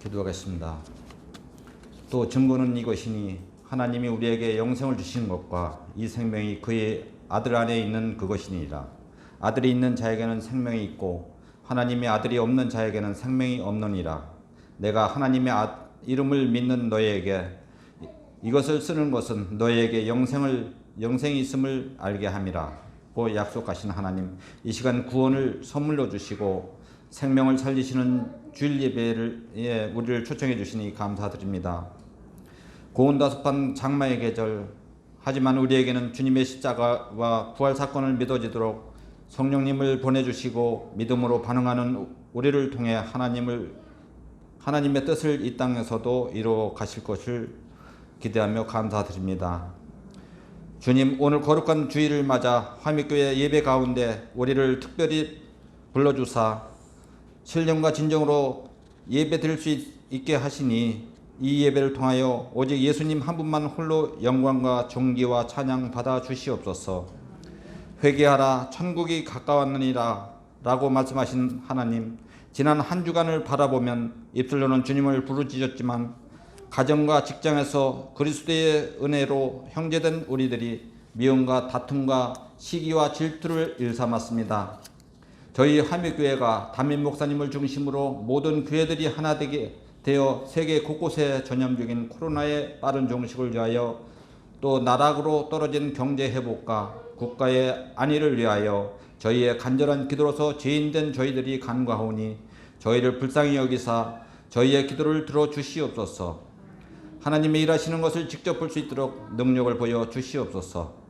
기도하겠습니다. 또 증거는 이것이니 하나님이 우리에게 영생을 주신 것과 이 생명이 그의 아들 안에 있는 그것이니라. 아들이 있는 자에게는 생명이 있고 하나님의 아들이 없는 자에게는 생명이 없느니라. 내가 하나님의 이름을 믿는 너희에게 이것을 쓰는 것은 너희에게 영생이 있음을 알게 함이라. 고 약속하신 하나님, 이 시간 구원을 선물로 주시고 생명을 살리시는 주일 예배에 우리를 초청해 주시니 감사드립니다. 고온다습한 장마의 계절, 하지만 우리에게는 주님의 십자가와 부활 사건을 믿어지도록 성령님을 보내주시고 믿음으로 반응하는 우리를 통해 하나님의 뜻을 이 땅에서도 이루어 가실 것을 기대하며 감사드립니다. 주님, 오늘 거룩한 주일을 맞아 화미교회 예배 가운데 우리를 특별히 불러주사 신령과 진정으로 예배 드릴 수 있게 하시니 이 예배를 통하여 오직 예수님 한 분만 홀로 영광과 존귀와 찬양 받아 주시옵소서. 회개하라, 천국이 가까웠느니라 라고 말씀하신 하나님, 지난 한 주간을 바라보면 입술로는 주님을 부르짖었지만 가정과 직장에서 그리스도의 은혜로 형제된 우리들이 미움과 다툼과 시기와 질투를 일삼았습니다. 저희 화미교회가 담임 목사님을 중심으로 모든 교회들이 하나 되어 세계 곳곳에 전염 중인 코로나의 빠른 종식을 위하여 또 나락으로 떨어진 경제 회복과 국가의 안위를 위하여 저희의 간절한 기도로서 죄인된 저희들이 간구하오니 저희를 불쌍히 여기사 저희의 기도를 들어주시옵소서. 하나님의 일하시는 것을 직접 볼 수 있도록 능력을 보여 주시옵소서.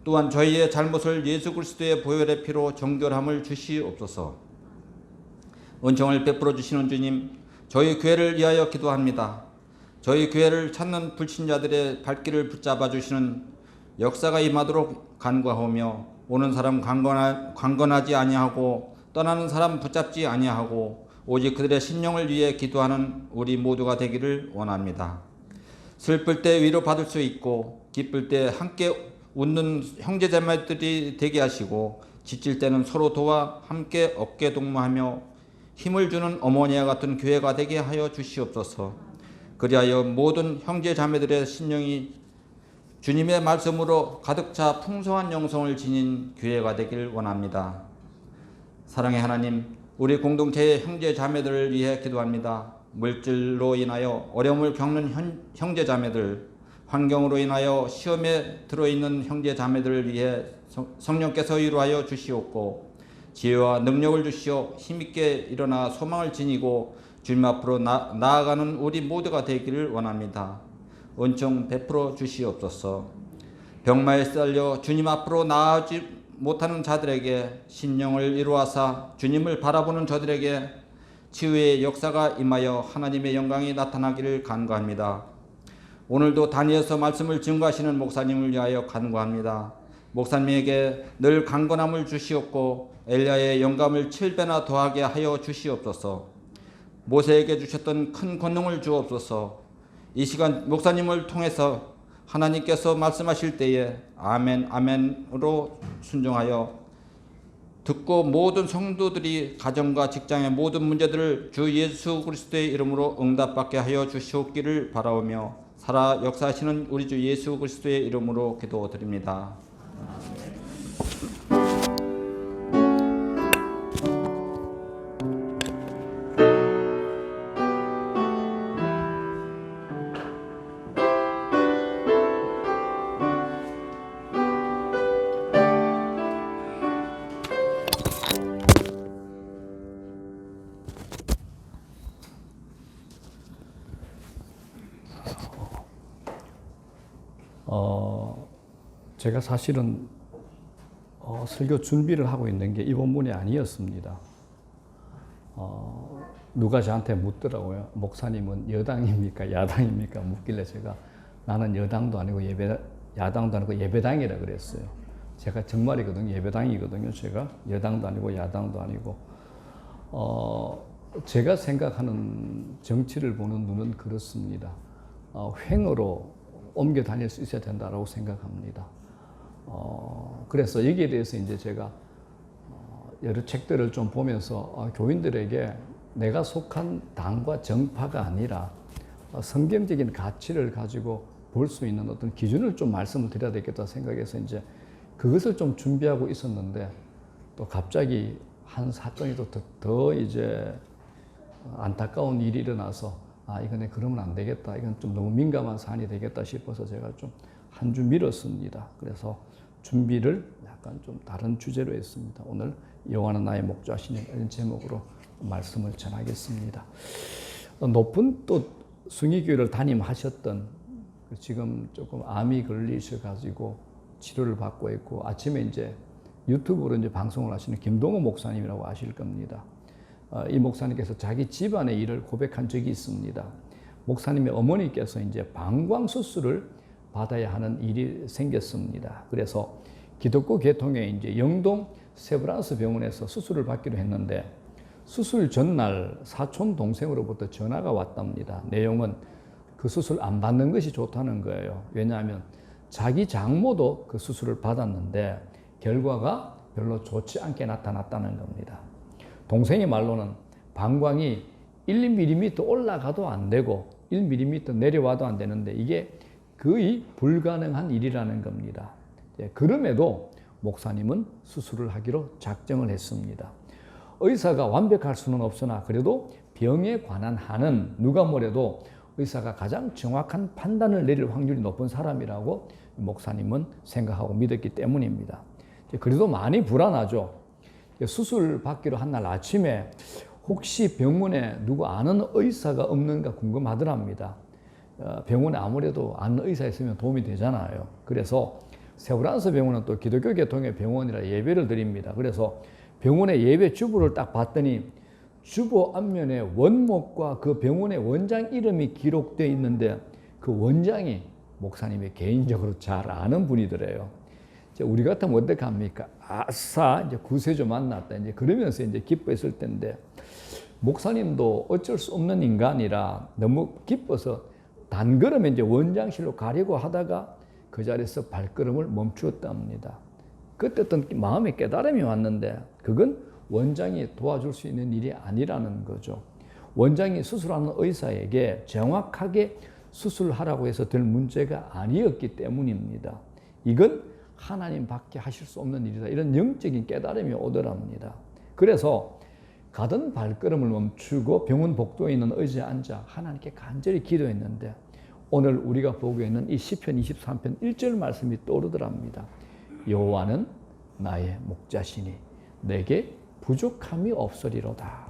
또한 저희의 잘못을 예수 그리스도의 보혈의 피로 정결함을 주시옵소서. 은총을 베풀어 주시는 주님, 저희 교회를 위하여 기도합니다. 저희 교회를 찾는 불신자들의 발길을 붙잡아 주시는 역사가 임하도록 간구하오며 오는 사람 강건하지 아니하고 떠나는 사람 붙잡지 아니하고 오직 그들의 심령을 위해 기도하는 우리 모두가 되기를 원합니다. 슬플 때 위로받을 수 있고 기쁠 때 함께 웃는 형제자매들이 되게 하시고 지칠 때는 서로 도와 함께 어깨 동무하며 힘을 주는 어머니와 같은 교회가 되게 하여 주시옵소서. 그리하여 모든 형제자매들의 심령이 주님의 말씀으로 가득 차 풍성한 영성을 지닌 교회가 되길 원합니다. 사랑의 하나님, 우리 공동체의 형제자매들을 위해 기도합니다. 물질로 인하여 어려움을 겪는 형제자매들, 환경으로 인하여 시험에 들어있는 형제자매들을 위해 성령께서 위로하여 주시옵고 지혜와 능력을 주시어 힘있게 일어나 소망을 지니고 주님 앞으로 나아가는 우리 모두가 되기를 원합니다. 은총 베풀어 주시옵소서. 병마에 시달려 주님 앞으로 나아가지 못하는 자들에게 신령을 이루어서 주님을 바라보는 저들에게 치유의 역사가 임하여 하나님의 영광이 나타나기를 간구합니다. 오늘도 단위에서 말씀을 증거하시는 목사님을 위하여 간구합니다. 목사님에게 늘 강건함을 주시옵고 엘리야의 영감을 7배나 더하게 하여 주시옵소서. 모세에게 주셨던 큰 권능을 주옵소서. 이 시간 목사님을 통해서 하나님께서 말씀하실 때에 아멘 아멘으로 순종하여 듣고 모든 성도들이 가정과 직장의 모든 문제들을 주 예수 그리스도의 이름으로 응답받게 하여 주시옵기를 바라오며 살아 역사하시는 우리 주 예수 그리스도의 이름으로 기도드립니다. 제가 사실은 설교 준비를 하고 있는 게 이 본문이 아니었습니다. 누가 저한테 묻더라고요. 목사님은 여당입니까? 야당입니까? 묻길래 제가 나는 여당도 아니고 야당도 아니고 예배당이라 그랬어요. 제가 정말이거든요. 예배당이거든요. 제가 여당도 아니고 야당도 아니고. 제가 생각하는 정치를 보는 눈은 그렇습니다. 횡으로 옮겨 다닐 수 있어야 된다고 생각합니다. 그래서 여기에 대해서 이제 제가 여러 책들을 좀 보면서 교인들에게 내가 속한 당과 정파가 아니라 성경적인 가치를 가지고 볼 수 있는 어떤 기준을 좀 말씀을 드려야 되겠다 생각해서 이제 그것을 좀 준비하고 있었는데 또 갑자기 한 사건이 더 이제 안타까운 일이 일어나서 이건 그러면 안 되겠다. 이건 좀 너무 민감한 사안이 되겠다 싶어서 제가 좀 한 주 미뤘습니다. 그래서 준비를 약간 좀 다른 주제로 했습니다. 오늘 여호와는 나의 목자시니 이런 제목으로 말씀을 전하겠습니다. 높은 또 숭의교회를 담임하셨던 지금 조금 암이 걸리셔가지고 치료를 받고 있고 아침에 이제 유튜브로 이제 방송을 하시는 김동호 목사님이라고 아실 겁니다. 이 목사님께서 자기 집안의 일을 고백한 적이 있습니다. 목사님의 어머니께서 이제 방광 수술을 받아야 하는 일이 생겼습니다. 그래서 기독교 계통에 이제 영동 세브란스 병원에서 수술을 받기로 했는데 수술 전날 사촌 동생으로부터 전화가 왔답니다. 내용은 그 수술 안 받는 것이 좋다는 거예요. 왜냐하면 자기 장모도 그 수술을 받았는데 결과가 별로 좋지 않게 나타났다는 겁니다. 동생의 말로는 방광이 1mm 올라가도 안 되고 1mm 내려와도 안 되는데 이게 거의 불가능한 일이라는 겁니다. 그럼에도 목사님은 수술을 하기로 작정을 했습니다. 의사가 완벽할 수는 없으나 그래도 병에 관한 한은 누가 뭐래도 의사가 가장 정확한 판단을 내릴 확률이 높은 사람이라고 목사님은 생각하고 믿었기 때문입니다. 그래도 많이 불안하죠. 수술 받기로 한 날 아침에 혹시 병원에 누구 아는 의사가 없는가 궁금하더랍니다. 병원에 아무래도 아는 의사 있으면 도움이 되잖아요. 그래서 세브란스 병원은 또 기독교 계통의 병원이라 예배를 드립니다. 그래서 병원의 예배 주보를 딱 봤더니 주보 앞면에 원목과 그 병원의 원장 이름이 기록되어 있는데 그 원장이 목사님이 개인적으로 잘 아는 분이더래요. 우리 같으면 어떡합니까? 아싸, 이제 구세주 만났다. 이제 그러면서 이제 기뻐했을 텐데 목사님도 어쩔 수 없는 인간이라 너무 기뻐서 단걸음에 이제 원장실로 가려고 하다가 그 자리에서 발걸음을 멈추었답니다. 그때 어떤 마음의 깨달음이 왔는데 그건 원장이 도와줄 수 있는 일이 아니라는 거죠. 원장이 수술하는 의사에게 정확하게 수술하라고 해서 될 문제가 아니었기 때문입니다. 이건 하나님밖에 하실 수 없는 일이다. 이런 영적인 깨달음이 오더랍니다. 그래서 가던 발걸음을 멈추고 병원 복도에 있는 의자에 앉아 하나님께 간절히 기도했는데 오늘 우리가 보고 있는 이 시편 23편 1절 말씀이 떠오르더랍니다. 여호와는 나의 목자시니 내게 부족함이 없으리로다.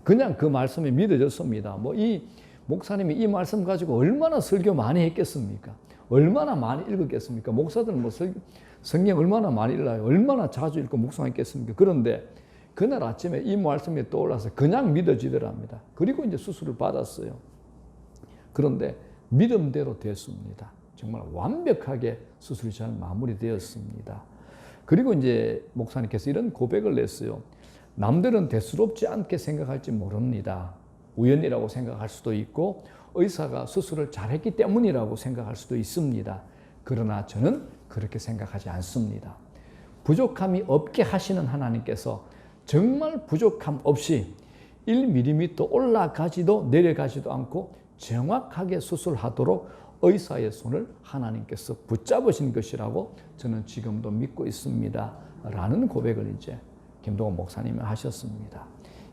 그냥 그 말씀이 믿어졌습니다. 이 목사님이 이 말씀 가지고 얼마나 설교 많이 했겠습니까? 얼마나 많이 읽었겠습니까? 목사들은 성경 얼마나 많이 읽어요? 얼마나 자주 읽고 묵상했겠습니까? 그런데 그날 아침에 이 말씀이 떠올라서 그냥 믿어지더랍니다. 그리고 이제 수술을 받았어요. 그런데 믿음대로 됐습니다. 정말 완벽하게 수술이 잘 마무리되었습니다. 그리고 이제 목사님께서 이런 고백을 냈어요. 남들은 대수롭지 않게 생각할지 모릅니다. 우연이라고 생각할 수도 있고 의사가 수술을 잘했기 때문이라고 생각할 수도 있습니다. 그러나 저는 그렇게 생각하지 않습니다. 부족함이 없게 하시는 하나님께서 정말 부족함 없이 1mm 올라가지도 내려가지도 않고 정확하게 수술하도록 의사의 손을 하나님께서 붙잡으신 것이라고 저는 지금도 믿고 있습니다. 라는 고백을 이제 김동호 목사님이 하셨습니다.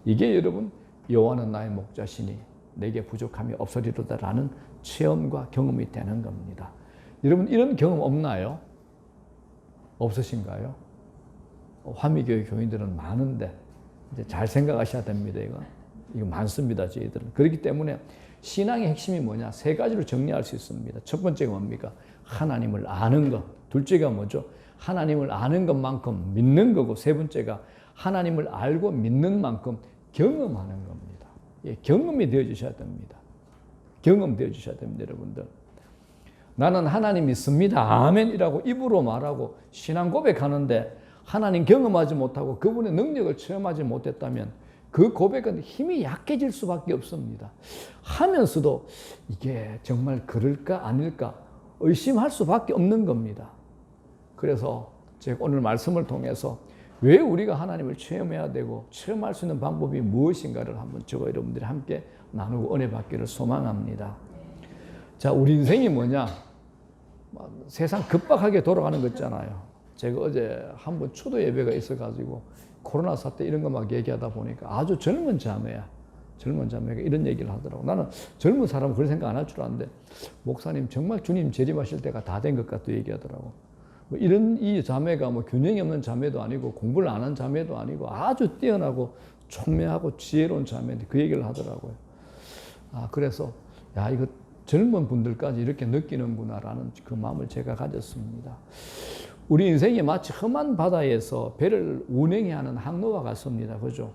이게 여러분 여호와는 나의 목자시니 내게 부족함이 없으리로다 라는 체험과 경험이 되는 겁니다. 여러분 이런 경험 없나요? 없으신가요? 화미교회 교인들은 많은데 이제 잘 생각하셔야 됩니다. 이거 많습니다. 저희들은. 그렇기 때문에 신앙의 핵심이 뭐냐? 세 가지로 정리할 수 있습니다. 첫 번째가 뭡니까? 하나님을 아는 것. 둘째가 뭐죠? 하나님을 아는 것만큼 믿는 거고 세 번째가 하나님을 알고 믿는 만큼 경험하는 겁니다. 경험이 되어주셔야 됩니다. 경험되어 주셔야 됩니다. 여러분들. 나는 하나님 믿습니다. 아멘이라고 입으로 말하고 신앙 고백하는데 하나님 경험하지 못하고 그분의 능력을 체험하지 못했다면 그 고백은 힘이 약해질 수밖에 없습니다. 하면서도 이게 정말 그럴까 아닐까 의심할 수밖에 없는 겁니다. 그래서 제가 오늘 말씀을 통해서 왜 우리가 하나님을 체험해야 되고 체험할 수 있는 방법이 무엇인가를 한번 저와 여러분들이 함께 나누고 은혜 받기를 소망합니다. 자, 우리 인생이 뭐냐? 세상 급박하게 돌아가는 거 있잖아요. 제가 어제 한번 초도 예배가 있어가지고 코로나 사태 이런 거 막 얘기하다 보니까 아주 젊은 자매가 이런 얘기를 하더라고. 나는 젊은 사람은 그런 생각 안 할 줄 알았는데, 목사님 정말 주님 재림하실 때가 다 된 것 같다 얘기하더라고. 뭐 이런 이 자매가 뭐 균형이 없는 자매도 아니고 공부를 안 한 자매도 아니고 아주 뛰어나고 총명하고 지혜로운 자매인데 그 얘기를 하더라고요. 그래서 야, 이거 젊은 분들까지 이렇게 느끼는구나라는 그 마음을 제가 가졌습니다. 우리 인생이 마치 험한 바다에서 배를 운행해야 하는 항로와 같습니다. 그죠?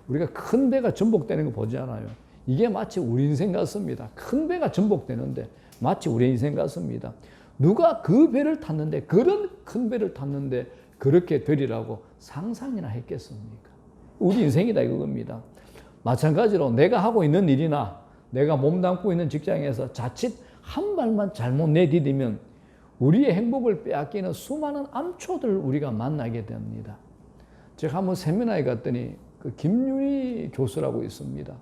우리가 큰 배가 전복되는 거 보지 않아요. 이게 마치 우리 인생 같습니다. 큰 배가 전복되는데 마치 우리 인생 같습니다. 누가 그 배를 탔는데, 그런 큰 배를 탔는데 그렇게 되리라고 상상이나 했겠습니까? 우리 인생이다 이겁니다. 마찬가지로 내가 하고 있는 일이나 내가 몸담고 있는 직장에서 자칫 한 발만 잘못 내디디면 우리의 행복을 빼앗기는 수많은 암초들을 우리가 만나게 됩니다. 제가 한번 세미나에 갔더니 그 김윤희 교수라고 있습니다.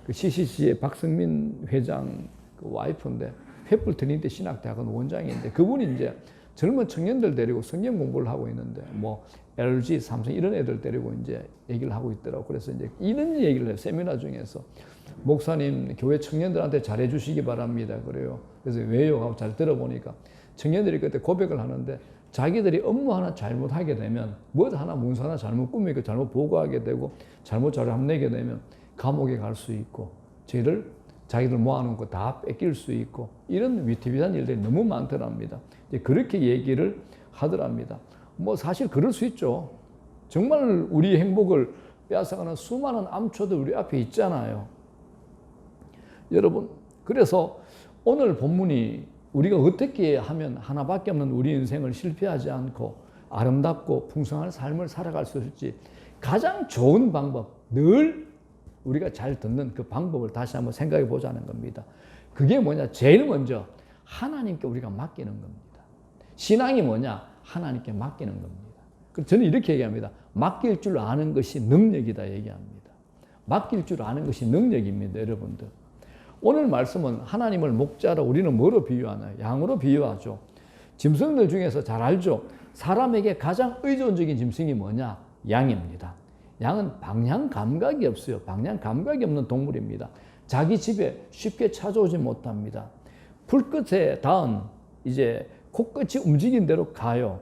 그 CCC의 박성민 회장 그 와이프인데, 횃불 트리니티 신학대학원 원장인데, 그분이 이제 젊은 청년들 데리고 성경 공부를 하고 있는데, 뭐 LG, 삼성 이런 애들 데리고 이제 얘기를 하고 있더라고. 그래서 이제 이런 얘기를 해요. 세미나 중에서 목사님 교회 청년들한테 잘해 주시기 바랍니다. 그래요. 그래서 왜요? 하고 잘 들어보니까 청년들이 그때 고백을 하는데, 자기들이 업무 하나 잘못하게 되면, 뭐 하나 문서 하나 잘못 꾸미고 잘못 보고하게 되고 잘못 자료 한번 내게 되면 감옥에 갈 수 있고, 죄를 자기들 모아놓은 거 다 뺏길 수 있고, 이런 위태위한 일들이 너무 많더랍니다. 이제 그렇게 얘기를 하더랍니다. 뭐 사실 그럴 수 있죠. 정말 우리 행복을 빼앗아가는 수많은 암초들 우리 앞에 있잖아요. 여러분, 그래서 오늘 본문이 우리가 어떻게 하면 하나밖에 없는 우리 인생을 실패하지 않고 아름답고 풍성한 삶을 살아갈 수 있을지 가장 좋은 방법, 늘 우리가 잘 듣는 그 방법을 다시 한번 생각해 보자는 겁니다. 그게 뭐냐? 제일 먼저 하나님께 우리가 맡기는 겁니다. 신앙이 뭐냐? 하나님께 맡기는 겁니다. 그래서 저는 이렇게 얘기합니다. 맡길 줄 아는 것이 능력이다 얘기합니다. 맡길 줄 아는 것이 능력입니다, 여러분들. 오늘 말씀은 하나님을 목자로 우리는 뭐로 비유하나요? 양으로 비유하죠. 짐승들 중에서 잘 알죠. 사람에게 가장 의존적인 짐승이 뭐냐? 양입니다. 양은 방향 감각이 없어요. 방향 감각이 없는 동물입니다. 자기 집에 쉽게 찾아오지 못합니다. 풀끝에 닿은 이제 코끝이 움직인 대로 가요.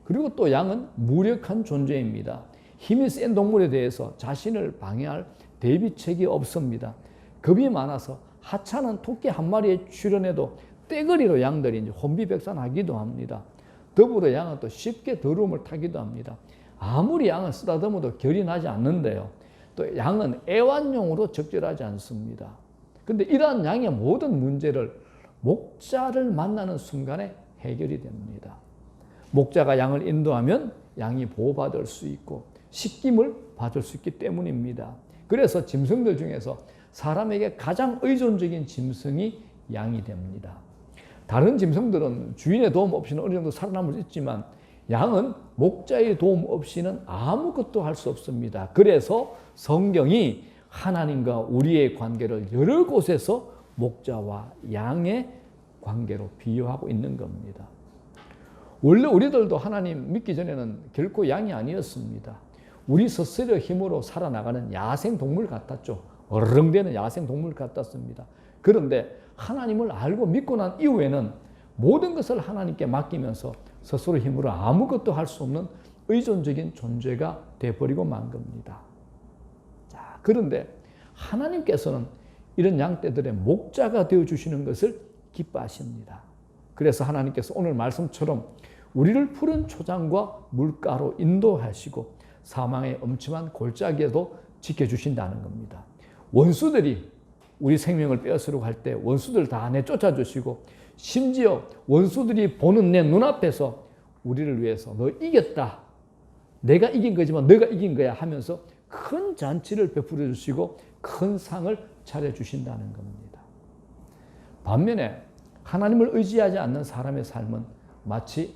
그리고 또 양은 무력한 존재입니다. 힘이 센 동물에 대해서 자신을 방해할 대비책이 없습니다. 겁이 많아서 하찮은 토끼 한 마리에 출현해도 떼거리로 양들이 이제 혼비백산하기도 합니다. 더불어 양은 또 쉽게 더러움을 타기도 합니다. 아무리 양을 쓰다듬어도 결이 나지 않는데요. 또 양은 애완용으로 적절하지 않습니다. 그런데 이러한 양의 모든 문제를 목자를 만나는 순간에 해결이 됩니다. 목자가 양을 인도하면 양이 보호받을 수 있고 식김을 받을 수 있기 때문입니다. 그래서 짐승들 중에서 사람에게 가장 의존적인 짐승이 양이 됩니다. 다른 짐승들은 주인의 도움 없이는 어느 정도 살아남을 수 있지만 양은 목자의 도움 없이는 아무것도 할 수 없습니다. 그래서 성경이 하나님과 우리의 관계를 여러 곳에서 목자와 양의 관계로 비유하고 있는 겁니다. 원래 우리들도 하나님 믿기 전에는 결코 양이 아니었습니다. 우리 스스로 힘으로 살아나가는 야생 동물 같았죠. 어르렁대는 야생 동물 같았습니다. 그런데 하나님을 알고 믿고 난 이후에는 모든 것을 하나님께 맡기면서 스스로 힘으로 아무것도 할 수 없는 의존적인 존재가 되어버리고 만 겁니다. 자, 그런데 하나님께서는 이런 양떼들의 목자가 되어주시는 것을 기뻐하십니다. 그래서 하나님께서 오늘 말씀처럼 우리를 푸른 초장과 물가로 인도하시고 사망의 엄침한 골짜기에도 지켜주신다는 겁니다. 원수들이 우리 생명을 빼앗으려고 할 때 원수들 다 내쫓아주시고 심지어 원수들이 보는 내 눈앞에서 우리를 위해서 너 이겼다. 내가 이긴 거지만 너가 이긴 거야 하면서 큰 잔치를 베풀어 주시고 큰 상을 차려주신다는 겁니다. 반면에 하나님을 의지하지 않는 사람의 삶은 마치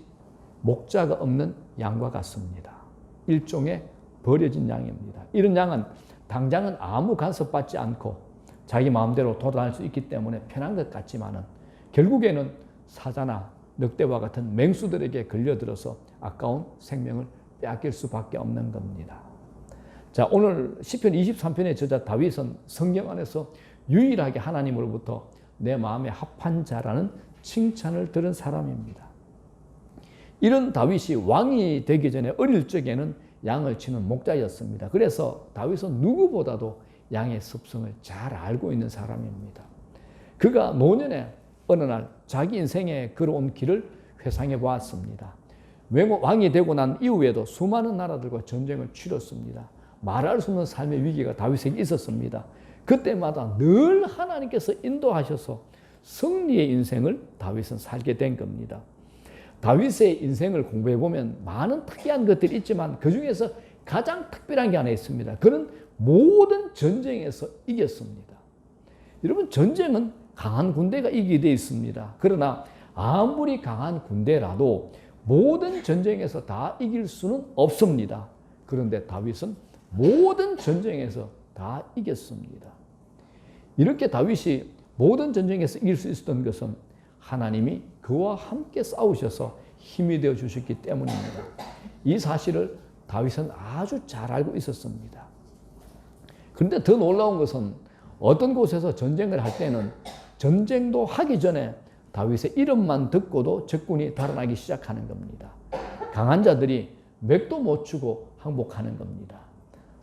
목자가 없는 양과 같습니다. 일종의 버려진 양입니다. 이런 양은 당장은 아무 간섭받지 않고 자기 마음대로 돌아다닐 수 있기 때문에 편한 것 같지만은 결국에는 사자나 늑대와 같은 맹수들에게 걸려들어서 아까운 생명을 빼앗길 수밖에 없는 겁니다. 자, 오늘 시편 23편의 저자 다윗은 성경 안에서 유일하게 하나님으로부터 내 마음에 합한 자라는 칭찬을 들은 사람입니다. 이런 다윗이 왕이 되기 전에 어릴 적에는 양을 치는 목자였습니다. 그래서 다윗은 누구보다도 양의 습성을 잘 알고 있는 사람입니다. 그가 노년에 어느 날 자기 인생에 걸어온 길을 회상해 보았습니다. 왕이 되고 난 이후에도 수많은 나라들과 전쟁을 치렀습니다. 말할 수 없는 삶의 위기가 다윗에게 있었습니다. 그때마다 늘 하나님께서 인도하셔서 승리의 인생을 다윗은 살게 된 겁니다. 다윗의 인생을 공부해 보면 많은 특이한 것들이 있지만 그 중에서 가장 특별한 게 하나 있습니다. 그는 모든 전쟁에서 이겼습니다. 여러분, 전쟁은 강한 군대가 이기게 되어 있습니다. 그러나 아무리 강한 군대라도 모든 전쟁에서 다 이길 수는 없습니다. 그런데 다윗은 모든 전쟁에서 다 이겼습니다. 이렇게 다윗이 모든 전쟁에서 이길 수 있었던 것은 하나님이 그와 함께 싸우셔서 힘이 되어 주셨기 때문입니다. 이 사실을 다윗은 아주 잘 알고 있었습니다. 그런데 더 놀라운 것은 어떤 곳에서 전쟁을 할 때는 전쟁도 하기 전에 다윗의 이름만 듣고도 적군이 달아나기 시작하는 겁니다. 강한 자들이 맥도 못 추고 항복하는 겁니다.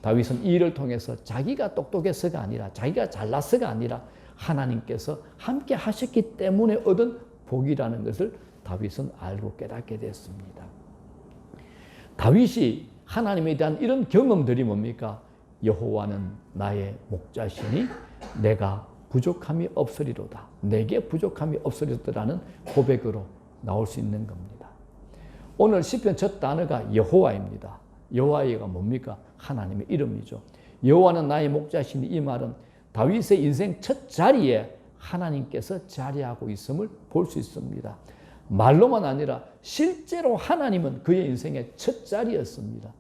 다윗은 이 일을 통해서 자기가 똑똑해서가 아니라 자기가 잘나서가 아니라 하나님께서 함께 하셨기 때문에 얻은 복이라는 것을 다윗은 알고 깨닫게 됐습니다. 다윗이 하나님에 대한 이런 경험들이 뭡니까? 여호와는 나의 목자시니 내가 부족함이 없으리로다. 내게 부족함이 없으리로다라는 고백으로 나올 수 있는 겁니다. 오늘 시편 첫 단어가 여호와입니다. 여호와가 뭡니까? 하나님의 이름이죠. 여호와는 나의 목자시니 이 말은 다윗의 인생 첫 자리에 하나님께서 자리하고 있음을 볼 수 있습니다. 말로만 아니라 실제로 하나님은 그의 인생의 첫 자리였습니다.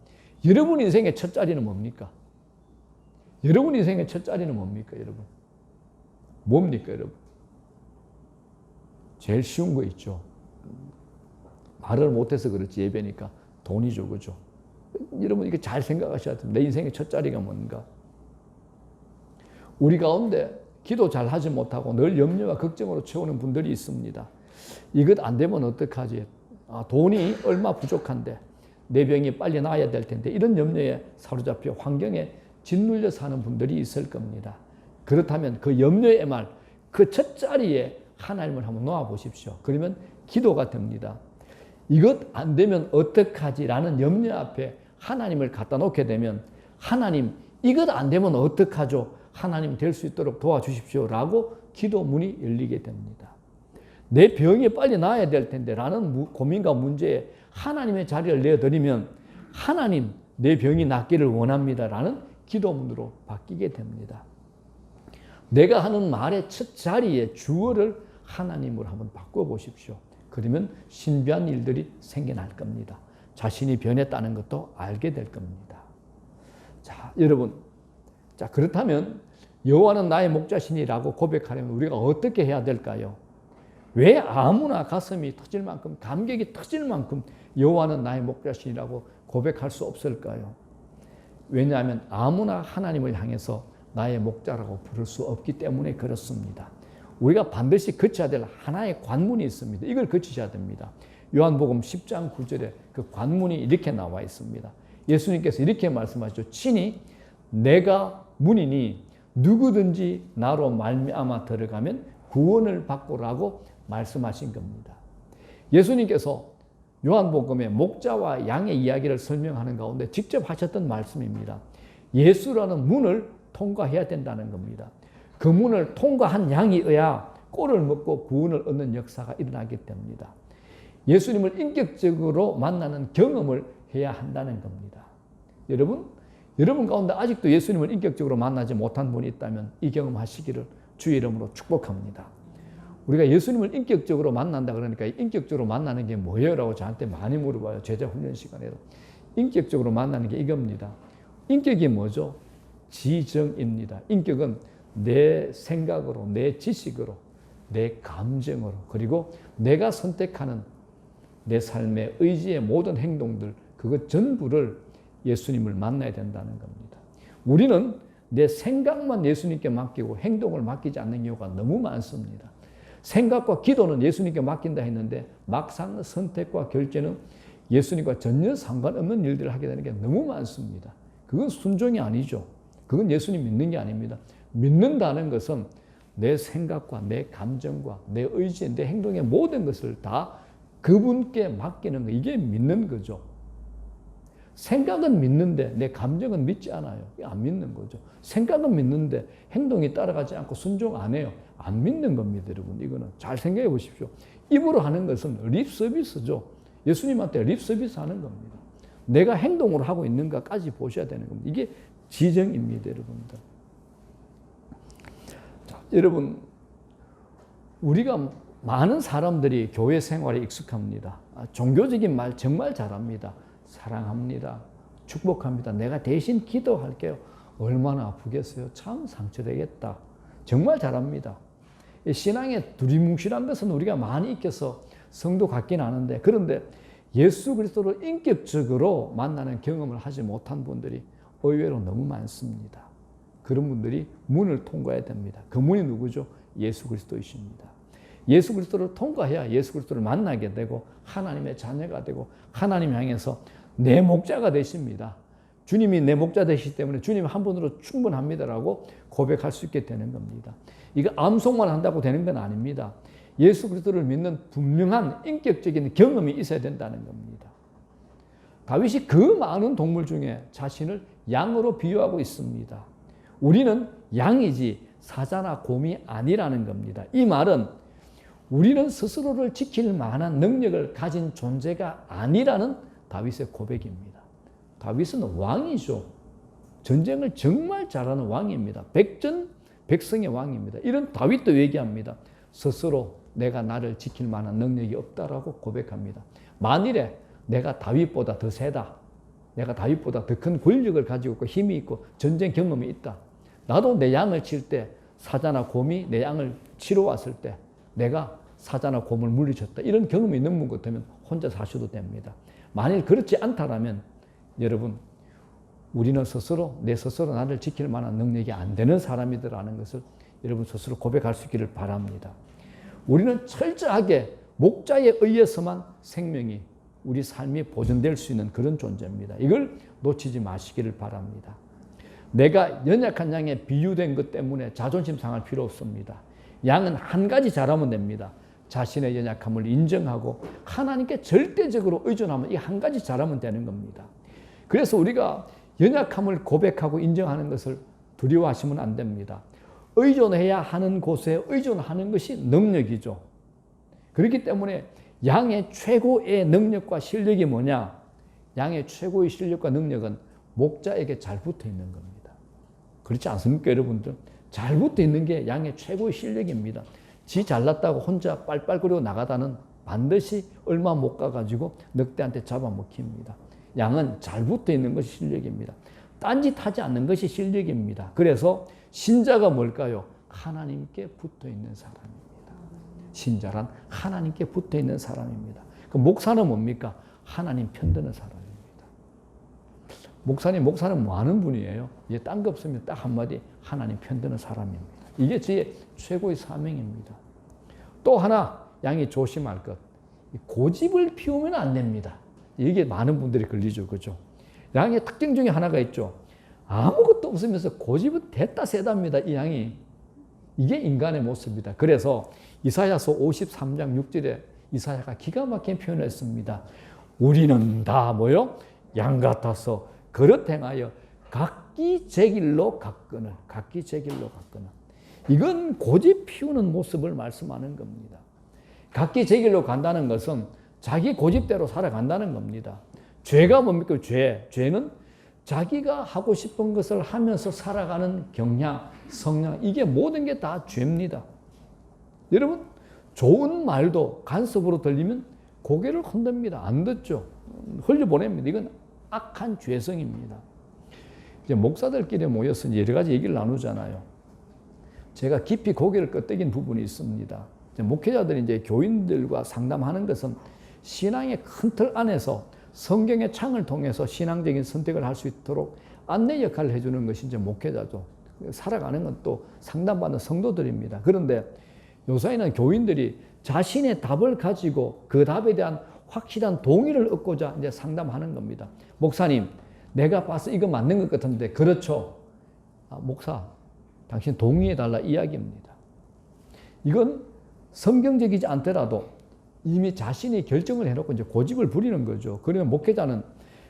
여러분 인생의 첫 자리는 뭡니까? 여러분 인생의 첫 자리는 뭡니까, 여러분? 뭡니까, 여러분? 제일 쉬운 거 있죠. 말을 못해서 그렇지, 예배니까 돈이죠, 그죠? 여러분 이게 잘 생각하셔야 됩니다. 내 인생의 첫 자리가 뭔가? 우리 가운데 기도 잘 하지 못하고 늘 염려와 걱정으로 채우는 분들이 있습니다. 이것 안 되면 어떡하지? 돈이 얼마 부족한데 내 병이 빨리 나아야 될 텐데 이런 염려에 사로잡혀 환경에 짓눌려 사는 분들이 있을 겁니다. 그렇다면 그 염려의 말, 그 첫 자리에 하나님을 한번 놓아 보십시오. 그러면 기도가 됩니다. 이것 안 되면 어떡하지라는 염려 앞에 하나님을 갖다 놓게 되면 하나님 이것 안 되면 어떡하죠? 하나님 될 수 있도록 도와주십시오 라고 기도문이 열리게 됩니다. 내 병이 빨리 나아야 될 텐데 라는 고민과 문제에 하나님의 자리를 내어드리면 하나님 내 병이 낫기를 원합니다 라는 기도문으로 바뀌게 됩니다. 내가 하는 말의 첫 자리에 주어를 하나님으로 한번 바꿔보십시오. 그러면 신비한 일들이 생겨날 겁니다. 자신이 변했다는 것도 알게 될 겁니다. 자, 여러분. 자, 그렇다면 여호와는 나의 목자시니라고 고백하려면 우리가 어떻게 해야 될까요? 왜 아무나 가슴이 터질 만큼, 감격이 터질 만큼 여호와는 나의 목자시니라고 고백할 수 없을까요? 왜냐하면 아무나 하나님을 향해서 나의 목자라고 부를 수 없기 때문에 그렇습니다. 우리가 반드시 거쳐야 될 하나의 관문이 있습니다. 이걸 거치셔야 됩니다. 요한복음 10장 9절에 그 관문이 이렇게 나와 있습니다. 예수님께서 이렇게 말씀하셨죠. 친히 내가 문이니 누구든지 나로 말미암아 들어가면 구원을 받고라고 말씀하신 겁니다. 예수님께서 요한복음의 목자와 양의 이야기를 설명하는 가운데 직접 하셨던 말씀입니다. 예수라는 문을 통과해야 된다는 겁니다. 그 문을 통과한 양이어야 꼴을 먹고 구원을 얻는 역사가 일어나게 됩니다. 예수님을 인격적으로 만나는 경험을 해야 한다는 겁니다. 여러분 가운데 아직도 예수님을 인격적으로 만나지 못한 분이 있다면 이 경험하시기를 주의 이름으로 축복합니다. 우리가 예수님을 인격적으로 만난다 그러니까 인격적으로 만나는 게 뭐예요? 라고 저한테 많이 물어봐요. 제자 훈련 시간에도. 인격적으로 만나는 게 이겁니다. 인격이 뭐죠? 지정입니다. 인격은 내 생각으로, 내 지식으로, 내 감정으로, 그리고 내가 선택하는 내 삶의 의지의 모든 행동들, 그것 전부를 예수님을 만나야 된다는 겁니다. 우리는 내 생각만 예수님께 맡기고 행동을 맡기지 않는 경우가 너무 많습니다. 생각과 기도는 예수님께 맡긴다 했는데 막상 선택과 결제는 예수님과 전혀 상관없는 일들을 하게 되는 게 너무 많습니다. 그건 순종이 아니죠. 그건 예수님 믿는 게 아닙니다. 믿는다는 것은 내 생각과 내 감정과 내 의지, 내 행동의 모든 것을 다 그분께 맡기는 거, 이게 믿는 거죠. 생각은 믿는데 내 감정은 믿지 않아요. 안 믿는 거죠. 생각은 믿는데 행동이 따라가지 않고 순종 안 해요. 안 믿는 겁니다, 여러분. 이거는 잘 생각해 보십시오. 입으로 하는 것은 립 서비스죠. 예수님한테 립 서비스 하는 겁니다. 내가 행동으로 하고 있는가까지 보셔야 되는 겁니다. 이게 지정입니다, 여러분들. 자, 여러분, 우리가 많은 사람들이 교회 생활에 익숙합니다. 종교적인 말 정말 잘합니다. 사랑합니다. 축복합니다. 내가 대신 기도할게요. 얼마나 아프겠어요. 참 상처되겠다. 정말 잘합니다. 신앙의 두리뭉실한 것은 우리가 많이 익혀서 성도 같긴 하는데, 그런데 예수 그리스도를 인격적으로 만나는 경험을 하지 못한 분들이 의외로 너무 많습니다. 그런 분들이 문을 통과해야 됩니다. 그 문이 누구죠? 예수 그리스도이십니다. 예수 그리스도를 통과해야 예수 그리스도를 만나게 되고 하나님의 자녀가 되고 하나님 향해서 내 목자가 되십니다. 주님이 내 목자 되시기 때문에 주님 한 분으로 충분합니다라고 고백할 수 있게 되는 겁니다. 이거 암송만 한다고 되는 건 아닙니다. 예수 그리스도를 믿는 분명한 인격적인 경험이 있어야 된다는 겁니다. 다윗이 그 많은 동물 중에 자신을 양으로 비유하고 있습니다. 우리는 양이지 사자나 곰이 아니라는 겁니다. 이 말은 우리는 스스로를 지킬 만한 능력을 가진 존재가 아니라는 다윗의 고백입니다. 다윗은 왕이죠. 전쟁을 정말 잘하는 왕입니다. 백성의 왕입니다. 이런 다윗도 얘기합니다. 스스로 내가 나를 지킬 만한 능력이 없다라고 고백합니다. 만일에 내가 다윗보다 더 세다, 내가 다윗보다 더 큰 권력을 가지고 있고 힘이 있고 전쟁 경험이 있다, 나도 내 양을 칠 때 사자나 곰이 내 양을 치러 왔을 때 내가 사자나 곰을 물리쳤다, 이런 경험이 있는 분 같으면 혼자 사셔도 됩니다. 만일 그렇지 않다라면 여러분, 우리는 스스로 내 스스로 나를 지킬 만한 능력이 안 되는 사람이더라는 것을 여러분 스스로 고백할 수 있기를 바랍니다. 우리는 철저하게 목자에 의해서만 생명이, 우리 삶이 보존될 수 있는 그런 존재입니다. 이걸 놓치지 마시기를 바랍니다. 내가 연약한 양에 비유된 것 때문에 자존심 상할 필요 없습니다. 양은 한 가지 잘하면 됩니다. 자신의 연약함을 인정하고 하나님께 절대적으로 의존하면 이 한 가지 잘하면 되는 겁니다. 그래서 우리가 연약함을 고백하고 인정하는 것을 두려워하시면 안 됩니다. 의존해야 하는 곳에 의존하는 것이 능력이죠. 그렇기 때문에 양의 최고의 능력과 실력이 뭐냐? 양의 최고의 실력과 능력은 목자에게 잘 붙어 있는 겁니다. 그렇지 않습니까, 여러분들? 잘 붙어 있는 게 양의 최고의 실력입니다. 지 잘났다고 혼자 빨빨거리고 나가다는 반드시 얼마 못 가가지고 늑대한테 잡아먹힙니다. 양은 잘 붙어 있는 것이 실력입니다. 딴짓하지 않는 것이 실력입니다. 그래서 신자가 뭘까요? 하나님께 붙어 있는 사람입니다. 신자란 하나님께 붙어 있는 사람입니다. 그 목사는 뭡니까? 하나님 편드는 사람입니다. 목사는 뭐 하는 분이에요? 이제 딴 거 없으면 딱 한마디, 하나님 편드는 사람입니다. 이게 제 최고의 사명입니다. 또 하나 양이 조심할 것, 고집을 피우면 안 됩니다. 이게 많은 분들이 걸리죠, 그죠? 양의 특징 중에 하나가 있죠. 아무것도 없으면서 고집은 됐다 세답니다, 이 양이. 이게 인간의 모습이다. 그래서 이사야서 53장 6절에 이사야가 기가 막힌 표현을 했습니다. 우리는 다 뭐요? 양 같아서 그릇 행하여 각기 제 길로 갔거늘. 각기 제 길로 갔거늘. 이건 고집 피우는 모습을 말씀하는 겁니다. 각기 제 길로 간다는 것은 자기 고집대로 살아간다는 겁니다. 죄가 뭡니까? 죄는 자기가 하고 싶은 것을 하면서 살아가는 경향, 성향, 이게 모든 게 다 죄입니다. 여러분, 좋은 말도 간섭으로 들리면 고개를 흔듭니다. 안 듣죠. 흘려보냅니다. 이건 악한 죄성입니다. 이제 목사들끼리 모여서 여러 가지 얘기를 나누잖아요. 제가 깊이 고개를 끄덕인 부분이 있습니다. 목회자들이 이제 교인들과 상담하는 것은 신앙의 큰 틀 안에서 성경의 창을 통해서 신앙적인 선택을 할 수 있도록 안내 역할을 해주는 것이 이제 목회자죠. 살아가는 건 또 상담받는 성도들입니다. 그런데 요사이는 교인들이 자신의 답을 가지고 그 답에 대한 확실한 동의를 얻고자 이제 상담하는 겁니다. 목사님, 내가 봐서 이거 맞는 것 같은데, 그렇죠? 목사, 당신 동의해달라 이야기입니다. 이건 성경적이지 않더라도 이미 자신이 결정을 해놓고 이제 고집을 부리는 거죠. 그러면 목회자는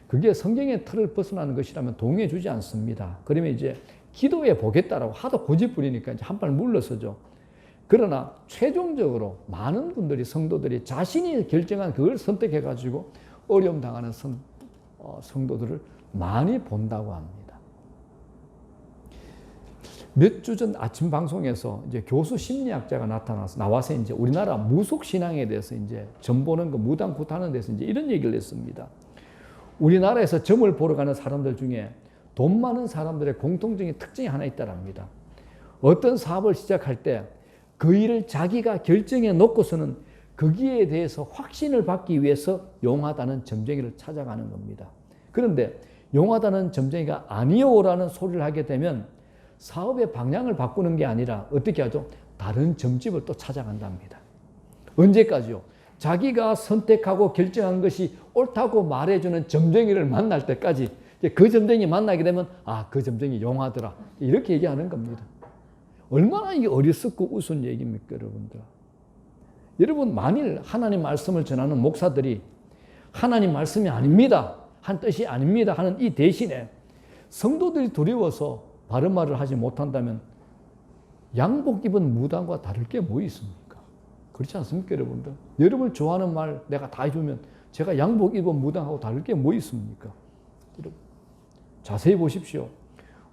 그게 성경의 틀을 벗어나는 것이라면 동의해 주지 않습니다. 그러면 이제 기도해 보겠다라고 하도 고집 부리니까 이제 한 발 물러서죠. 그러나 최종적으로 많은 분들이, 성도들이 자신이 결정한 그걸 선택해가지고 어려움 당하는 성도들을 많이 본다고 합니다. 몇 주 전 아침 방송에서 이제 교수 심리학자가 나와서 이제 우리나라 무속 신앙에 대해서 이제 점 보는 거, 무당 굿하는 데서 이제 이런 얘기를 했습니다. 우리나라에서 점을 보러 가는 사람들 중에 돈 많은 사람들의 공통적인 특징이 하나 있다랍니다. 어떤 사업을 시작할 때 그 일을 자기가 결정해 놓고서는 거기에 대해서 확신을 받기 위해서 용하다는 점쟁이를 찾아가는 겁니다. 그런데 용하다는 점쟁이가 아니요라는 소리를 하게 되면 사업의 방향을 바꾸는 게 아니라 어떻게 하죠? 다른 점집을 또 찾아간답니다. 언제까지요? 자기가 선택하고 결정한 것이 옳다고 말해주는 점쟁이를 만날 때까지. 그 점쟁이 만나게 되면 그 점쟁이 용하더라, 이렇게 얘기하는 겁니다. 얼마나 이게 어리석고 우스운 얘기입니까, 여러분들? 여러분, 만일 하나님 말씀을 전하는 목사들이 하나님 말씀이 아닙니다, 한 뜻이 아닙니다 하는 이 대신에 성도들이 두려워서 바른 말을 하지 못한다면 양복 입은 무당과 다를 게 뭐 있습니까? 그렇지 않습니까, 여러분들? 여러분 좋아하는 말 내가 다 해주면 제가 양복 입은 무당하고 다를 게 뭐 있습니까? 여러분, 자세히 보십시오.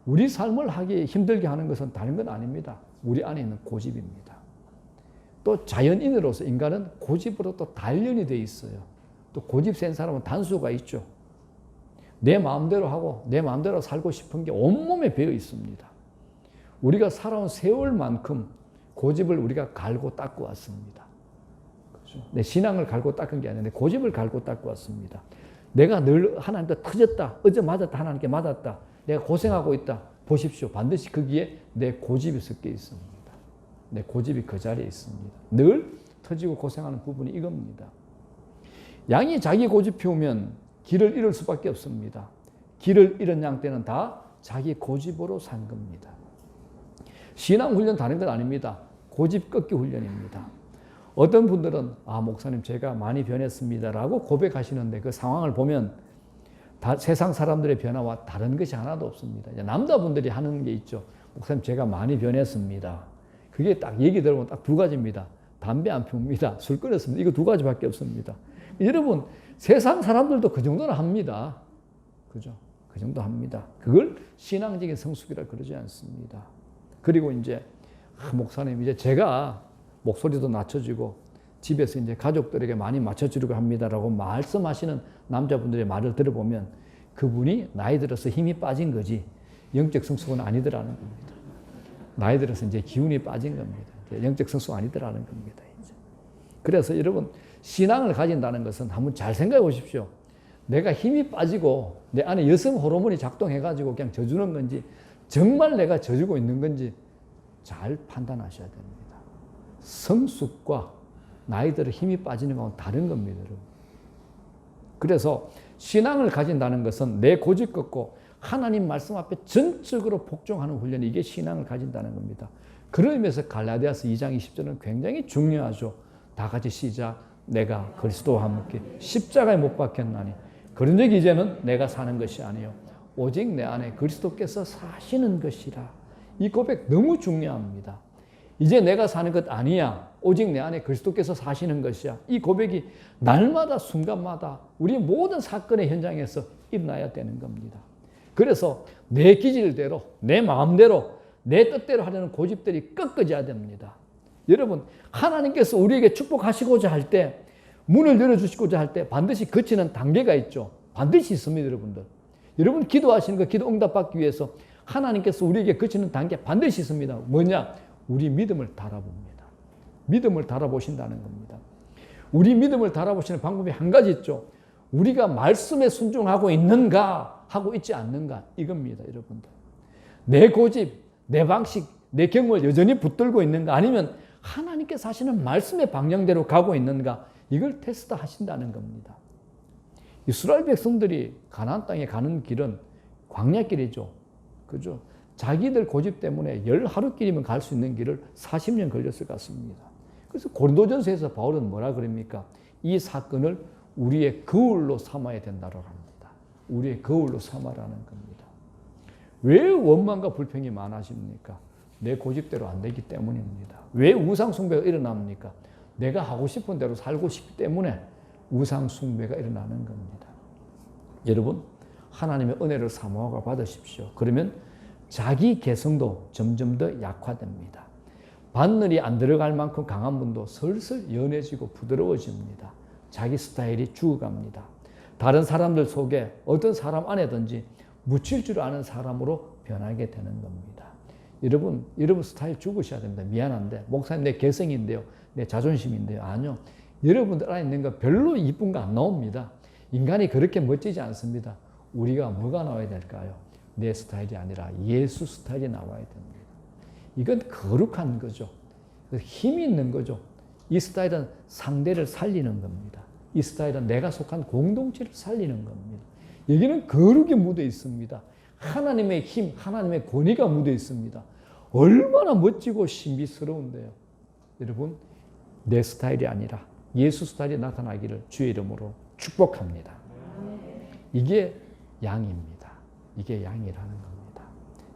우리 삶을 하기 힘들게 하는 것은 다른 건 아닙니다. 우리 안에 있는 고집입니다. 또 자연인으로서 인간은 고집으로 또 단련이 돼 있어요. 또 고집 센 사람은 단수가 있죠. 내 마음대로 하고 내 마음대로 살고 싶은 게 온몸에 배어 있습니다. 우리가 살아온 세월만큼 고집을 우리가 갈고 닦고 왔습니다. 그렇죠? 내 신앙을 갈고 닦은 게 아니라 내 고집을 갈고 닦고 왔습니다. 내가 늘 하나님께 터졌다, 어제 맞았다, 하나님께 맞았다, 내가 고생하고 있다, 보십시오. 반드시 거기에 내 고집이 섞여 있습니다. 내 고집이 그 자리에 있습니다. 늘 터지고 고생하는 부분이 이겁니다. 양이 자기 고집 피우면 길을 잃을 수밖에 없습니다. 길을 잃은 양 때는 다 자기 고집으로 산 겁니다. 신앙 훈련 다른 건 아닙니다. 고집 꺾기 훈련입니다. 어떤 분들은 목사님 제가 많이 변했습니다 라고 고백하시는데 그 상황을 보면 세상 사람들의 변화와 다른 것이 하나도 없습니다. 남자분들이 하는 게 있죠. 목사님 제가 많이 변했습니다. 그게 딱 얘기 들어보면 딱 두 가지입니다. 담배 안 피웁니다. 술 끊었습니다. 이거 두 가지밖에 없습니다. 여러분, 세상 사람들도 그 정도는 합니다. 그죠? 그 정도 합니다. 그걸 신앙적인 성숙이라 그러지 않습니다. 그리고 이제 목사님 이제 제가 목소리도 낮춰지고 집에서 이제 가족들에게 많이 맞춰주려고 합니다라고 말씀하시는 남자분들의 말을 들어보면 그분이 나이 들어서 힘이 빠진 거지 영적 성숙은 아니더라는 겁니다. 나이 들어서 이제 기운이 빠진 겁니다. 영적 성숙 아니더라는 겁니다. 이제. 그래서 여러분, 신앙을 가진다는 것은 한번 잘 생각해 보십시오. 내가 힘이 빠지고 내 안에 여성 호르몬이 작동해가지고 그냥 져주는 건지 정말 내가 져주고 있는 건지 잘 판단하셔야 됩니다. 성숙과 나이 들어 힘이 빠지는 것은 다른 겁니다. 여러분. 그래서 신앙을 가진다는 것은 내 고집 꺾고 하나님 말씀 앞에 전적으로 복종하는 훈련이 이게 신앙을 가진다는 겁니다. 그런 의미에서 갈라디아서 2장 20절은 굉장히 중요하죠. 다 같이 시작. 내가 그리스도와 함께 십자가에 못 박혔나니 그런 적이 이제는 내가 사는 것이 아니요 오직 내 안에 그리스도께서 사시는 것이라. 이 고백 너무 중요합니다. 이제 내가 사는 것 아니야. 오직 내 안에 그리스도께서 사시는 것이야. 이 고백이 날마다 순간마다 우리 모든 사건의 현장에서 일어나야 되는 겁니다. 그래서 내 기질대로, 내 마음대로, 내 뜻대로 하려는 고집들이 꺾어져야 됩니다. 여러분, 하나님께서 우리에게 축복하시고자 할 때, 문을 열어주시고자 할 때 반드시 거치는 단계가 있죠. 반드시 있습니다, 여러분들. 여러분 기도하시는 거 기도 응답받기 위해서 하나님께서 우리에게 거치는 단계 반드시 있습니다. 뭐냐? 우리 믿음을 달아봅니다. 믿음을 달아보신다는 겁니다. 우리 믿음을 달아보시는 방법이 한 가지 있죠. 우리가 말씀에 순종하고 있는가 하고 있지 않는가 이겁니다, 여러분들. 내 고집, 내 방식, 내 경험을 여전히 붙들고 있는가 아니면 하나님께서 하시는 말씀의 방향대로 가고 있는가 이걸 테스트 하신다는 겁니다. 이스라엘 백성들이 가나안 땅에 가는 길은 광야길이죠. 그죠? 자기들 고집 때문에 10하루길이면 갈 수 있는 길을 40년 걸렸을 것 같습니다. 그래서 고린도전서에서 바울은 뭐라 그럽니까? 이 사건을 우리의 거울로 삼아야 된다고 합니다. 우리의 거울로 삼아라는 겁니다. 왜 원망과 불평이 많아집니까? 내 고집대로 안 되기 때문입니다. 왜 우상 숭배가 일어납니까? 내가 하고 싶은 대로 살고 싶기 때문에 우상 숭배가 일어나는 겁니다. 여러분, 하나님의 은혜를 사모하고 받으십시오. 그러면 자기 개성도 점점 더 약화됩니다. 바늘이 안 들어갈 만큼 강한 분도 슬슬 연해지고 부드러워집니다. 자기 스타일이 죽어갑니다. 다른 사람들 속에 어떤 사람 안에든지 묻힐 줄 아는 사람으로 변하게 되는 겁니다. 여러분 스타일 죽으셔야 됩니다. 미안한데 목사님 내 개성인데요. 내 자존심인데요. 아니요. 여러분들 안에 있는 거 별로 이쁜 거 안 나옵니다. 인간이 그렇게 멋지지 않습니다. 우리가 뭐가 나와야 될까요? 내 스타일이 아니라 예수 스타일이 나와야 됩니다. 이건 거룩한 거죠. 힘이 있는 거죠. 이 스타일은 상대를 살리는 겁니다. 이 스타일은 내가 속한 공동체를 살리는 겁니다. 여기는 거룩이 묻어 있습니다. 하나님의 힘, 하나님의 권위가 묻어 있습니다. 얼마나 멋지고 신비스러운데요. 여러분, 내 스타일이 아니라 예수 스타일이 나타나기를 주의 이름으로 축복합니다. 이게 양입니다. 이게 양이라는 겁니다.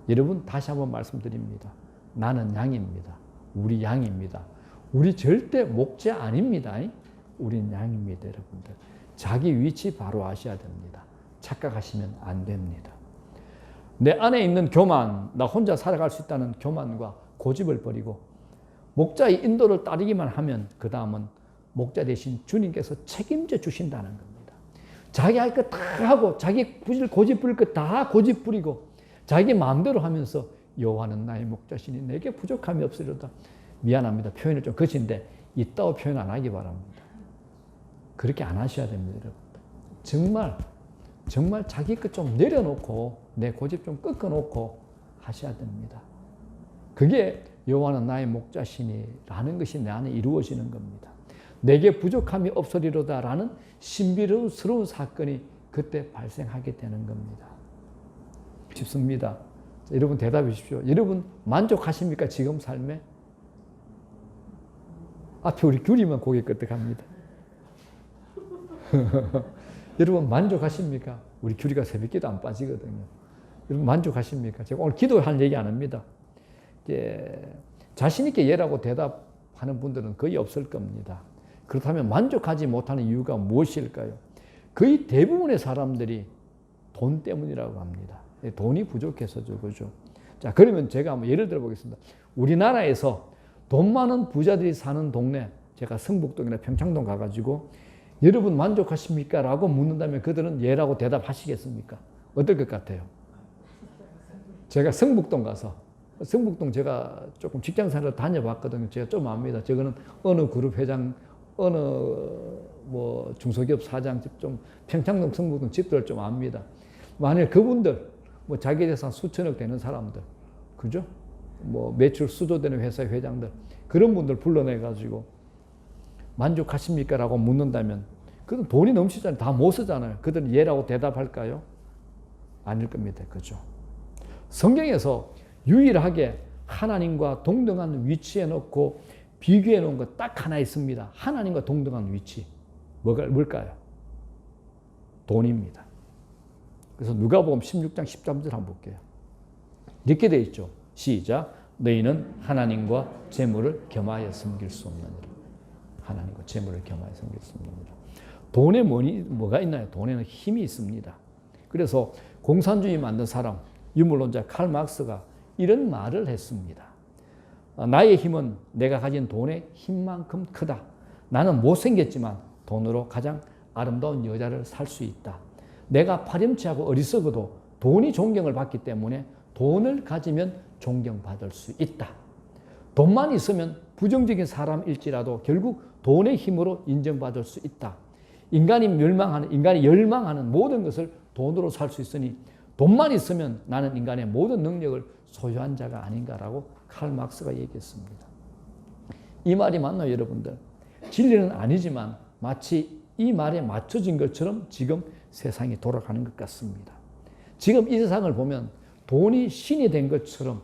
여러분, 다시 한번 말씀드립니다. 나는 양입니다. 우리 양입니다. 우리 절대 목자 아닙니다. 우린 양입니다, 여러분들. 자기 위치 바로 아셔야 됩니다. 착각하시면 안 됩니다. 내 안에 있는 교만, 나 혼자 살아갈 수 있다는 교만과 고집을 버리고 목자의 인도를 따르기만 하면 그 다음은 목자 대신 주님께서 책임져 주신다는 겁니다. 자기 할 거 다 하고 자기 고집 부릴 거 다 고집 부리고 자기 마음대로 하면서 여호와는 나의 목자시니 내게 부족함이 없으리로다. 미안합니다. 표현이 좀 거친데 있다고 표현 안 하기 바랍니다. 그렇게 안 하셔야 됩니다, 여러분. 정말 자기 것 좀 내려놓고 내 고집 좀 꺾어놓고 하셔야 됩니다. 그게 여호와는 나의 목자시니라는 것이 내 안에 이루어지는 겁니다. 내게 부족함이 없으리로다라는 신비스러운 사건이 그때 발생하게 되는 겁니다. 쉽습니다. 자, 여러분 대답해 주십시오. 여러분 만족하십니까? 지금 삶에? 앞에 우리 규리만 고개 끄덕합니다. 여러분 만족하십니까? 우리 규리가 새벽기도 안 빠지거든요. 여러분 만족하십니까? 제가 오늘 기도할 얘기 안 합니다. 자신 있게 예라고 대답하는 분들은 거의 없을 겁니다. 그렇다면 만족하지 못하는 이유가 무엇일까요? 거의 대부분의 사람들이 돈 때문이라고 합니다. 돈이 부족해서죠, 그죠? 자, 그러면 제가 한번 예를 들어 보겠습니다. 우리나라에서 돈 많은 부자들이 사는 동네, 제가 성북동이나 평창동 가가지고 여러분 만족하십니까? 라고 묻는다면 그들은 예라고 대답하시겠습니까? 어떨 것 같아요? 제가 성북동 가서, 성북동 제가 조금 직장생활을 다녀봤거든요. 제가 좀 압니다. 저거는 어느 그룹 회장, 어느 뭐 중소기업 사장 집 좀 평창동 성북동 집들을 좀 압니다. 만약 그분들 뭐 자기 재산 수천억 되는 사람들, 그죠? 뭐 매출 수조되는 회사의 회장들 그런 분들 불러내 가지고 만족하십니까? 라고 묻는다면 그들은 돈이 넘치잖아요. 다 못 쓰잖아요. 그들은 예라고 대답할까요? 아닐 겁니다. 그죠? 성경에서 유일하게 하나님과 동등한 위치에 놓고 비교해 놓은 것 딱 하나 있습니다. 하나님과 동등한 위치. 뭘까요? 돈입니다. 그래서 누가복음 16장 13절 한번 볼게요. 이렇게 되어 있죠. 시작. 너희는 하나님과 재물을 겸하여 섬길 수 없느니라. 하나님과 재물을 겸하여 섬길 수 없느니라. 돈에 뭐가 있나요? 돈에는 힘이 있습니다. 그래서 공산주의 만든 사람, 유물론자 칼 막스가 이런 말을 했습니다. 나의 힘은 내가 가진 돈의 힘만큼 크다. 나는 못생겼지만 돈으로 가장 아름다운 여자를 살 수 있다. 내가 파렴치하고 어리석어도 돈이 존경을 받기 때문에 돈을 가지면 존경받을 수 있다. 돈만 있으면 부정적인 사람일지라도 결국 돈의 힘으로 인정받을 수 있다. 인간이 열망하는 모든 것을 돈으로 살 수 있으니 돈만 있으면 나는 인간의 모든 능력을 소유한 자가 아닌가라고 칼 막스가 얘기했습니다. 이 말이 맞나요, 여러분들? 진리는 아니지만 마치 이 말에 맞춰진 것처럼 지금 세상이 돌아가는 것 같습니다. 지금 이 세상을 보면 돈이 신이 된 것처럼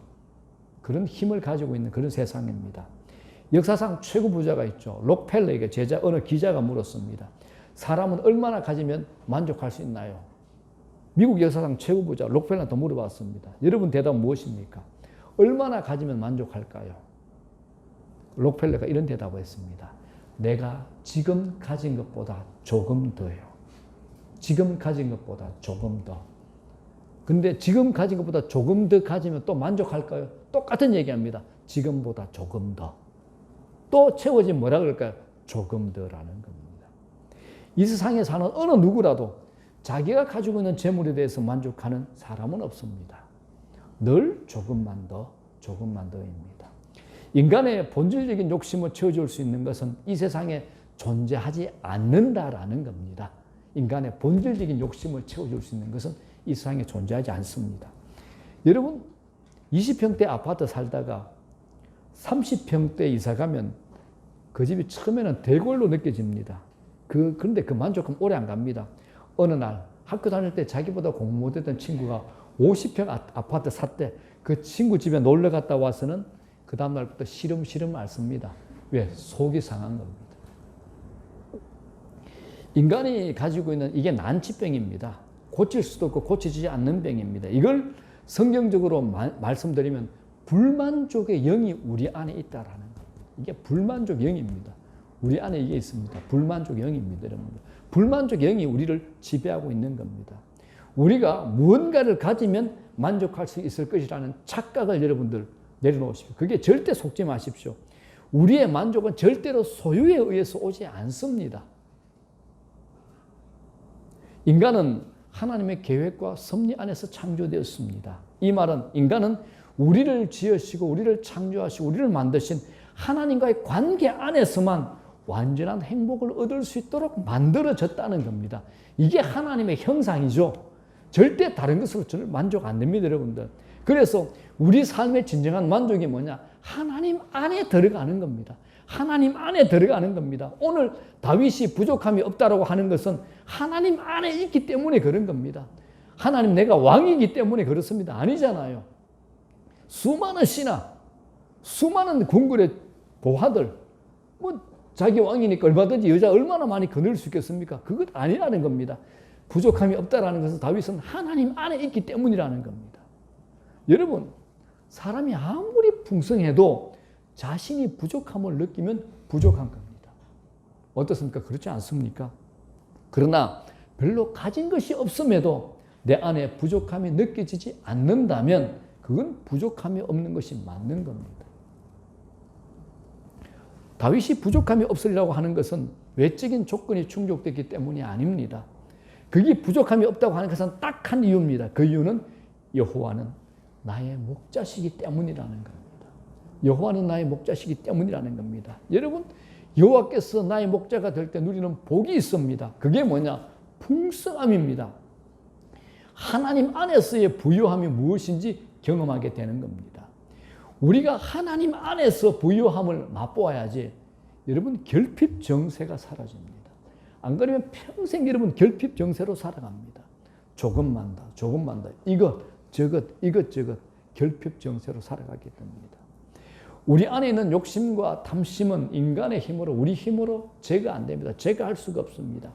그런 힘을 가지고 있는 그런 세상입니다. 역사상 최고 부자가 있죠. 록펠러에게 어느 기자가 물었습니다. 사람은 얼마나 가지면 만족할 수 있나요? 미국 역사상 최고 부자 록펠러한테 물어봤습니다. 여러분 대답은 무엇입니까? 얼마나 가지면 만족할까요? 록펠러가 이런 대답을 했습니다. 내가 지금 가진 것보다 조금 더요. 지금 가진 것보다 조금 더. 근데 지금 가진 것보다 조금 더 가지면 또 만족할까요? 똑같은 얘기합니다. 지금보다 조금 더. 또 채워지면 뭐라 그럴까요? 조금 더라는 겁니다. 이 세상에 사는 어느 누구라도 자기가 가지고 있는 재물에 대해서 만족하는 사람은 없습니다. 늘 조금만 더, 조금만 더입니다. 인간의 본질적인 욕심을 채워줄 수 있는 것은 이 세상에 존재하지 않는다라는 겁니다. 인간의 본질적인 욕심을 채워줄 수 있는 것은 이 세상에 존재하지 않습니다. 여러분 20평대 아파트 살다가 30평대 이사 가면 그 집이 처음에는 대궐로 느껴집니다. 그런데 그 만족감 오래 안 갑니다. 어느 날 학교 다닐 때 자기보다 공부 못했던 친구가 50평 아파트 샀대. 그 친구 집에 놀러 갔다 와서는 그 다음날부터 시름시름 앓습니다. 왜? 속이 상한 겁니다. 인간이 가지고 있는 이게 난치병입니다. 고칠 수도 없고 고치지 않는 병입니다. 이걸 성경적으로 말씀드리면 불만족의 영이 우리 안에 있다라는 겁니다. 이게 불만족 영입니다. 우리 안에 이게 있습니다. 불만족 영입니다, 여러분들. 불만족 영이 우리를 지배하고 있는 겁니다. 우리가 무언가를 가지면 만족할 수 있을 것이라는 착각을 여러분들 내려놓으십시오. 그게 절대 속지 마십시오. 우리의 만족은 절대로 소유에 의해서 오지 않습니다. 인간은 하나님의 계획과 섭리 안에서 창조되었습니다. 이 말은 인간은 우리를 지으시고 우리를 창조하시고 우리를 만드신 하나님과의 관계 안에서만 완전한 행복을 얻을 수 있도록 만들어졌다는 겁니다. 이게 하나님의 형상이죠. 절대 다른 것으로 저는 만족 안 됩니다, 여러분들. 그래서 우리 삶의 진정한 만족이 뭐냐? 하나님 안에 들어가는 겁니다. 하나님 안에 들어가는 겁니다. 오늘 다윗이 부족함이 없다라고 하는 것은 하나님 안에 있기 때문에 그런 겁니다. 하나님 내가 왕이기 때문에 그렇습니다. 아니잖아요. 수많은 신하, 수많은 궁궐의 보화들, 자기 왕이니까 얼마든지 여자 얼마나 많이 거늘 수 있겠습니까? 그것 아니라는 겁니다. 부족함이 없다라는 것은 다윗은 하나님 안에 있기 때문이라는 겁니다. 여러분, 사람이 아무리 풍성해도 자신이 부족함을 느끼면 부족한 겁니다. 어떻습니까? 그렇지 않습니까? 그러나 별로 가진 것이 없음에도 내 안에 부족함이 느껴지지 않는다면 그건 부족함이 없는 것이 맞는 겁니다. 다윗이 부족함이 없으리라고 하는 것은 외적인 조건이 충족됐기 때문이 아닙니다. 그게 부족함이 없다고 하는 것은 딱 한 이유입니다. 그 이유는 여호와는 나의 목자시기 때문이라는 겁니다. 여호와는 나의 목자시기 때문이라는 겁니다. 여러분, 여호와께서 나의 목자가 될 때 누리는 복이 있습니다. 그게 뭐냐? 풍성함입니다. 하나님 안에서의 부유함이 무엇인지 경험하게 되는 겁니다. 우리가 하나님 안에서 부유함을 맛보아야지 여러분 결핍 정세가 사라집니다. 안 그러면 평생 여러분 결핍 정세로 살아갑니다. 조금만 더, 조금만 더, 이것저것 결핍 정세로 살아가게 됩니다. 우리 안에 있는 욕심과 탐심은 인간의 힘으로, 우리 힘으로 제거 안 됩니다. 제거할 수가 없습니다.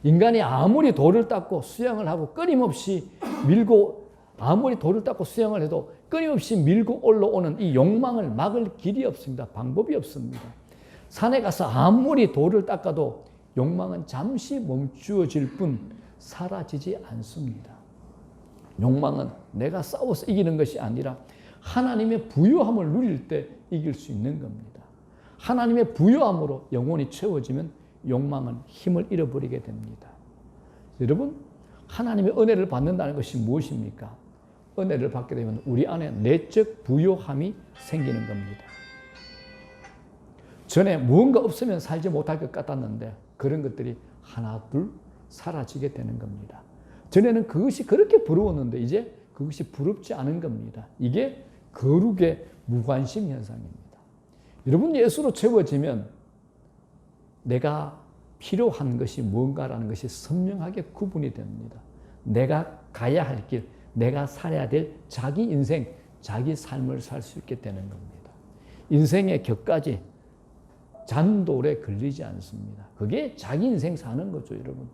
인간이 아무리 돌을 닦고 수양을 하고 끊임없이 밀고, 아무리 돌을 닦고 수양을 해도 끊임없이 밀고 올라오는 이 욕망을 막을 길이 없습니다. 방법이 없습니다. 산에 가서 아무리 돌을 닦아도 욕망은 잠시 멈추어질 뿐 사라지지 않습니다. 욕망은 내가 싸워서 이기는 것이 아니라 하나님의 부유함을 누릴 때 이길 수 있는 겁니다. 하나님의 부유함으로 영혼이 채워지면 욕망은 힘을 잃어버리게 됩니다. 여러분, 하나님의 은혜를 받는다는 것이 무엇입니까? 은혜를 받게 되면 우리 안에 내적 부요함이 생기는 겁니다. 전에 무언가 없으면 살지 못할 것 같았는데 그런 것들이 하나 둘 사라지게 되는 겁니다. 전에는 그것이 그렇게 부러웠는데 이제 그것이 부럽지 않은 겁니다. 이게 거룩의 무관심 현상입니다. 여러분, 예수로 채워지면 내가 필요한 것이 뭔가라는 것이 선명하게 구분이 됩니다. 내가 가야 할 길, 내가 살아야 될 자기 인생, 자기 삶을 살 수 있게 되는 겁니다. 인생의 격까지 잔돌에 걸리지 않습니다. 그게 자기 인생 사는 거죠, 여러분.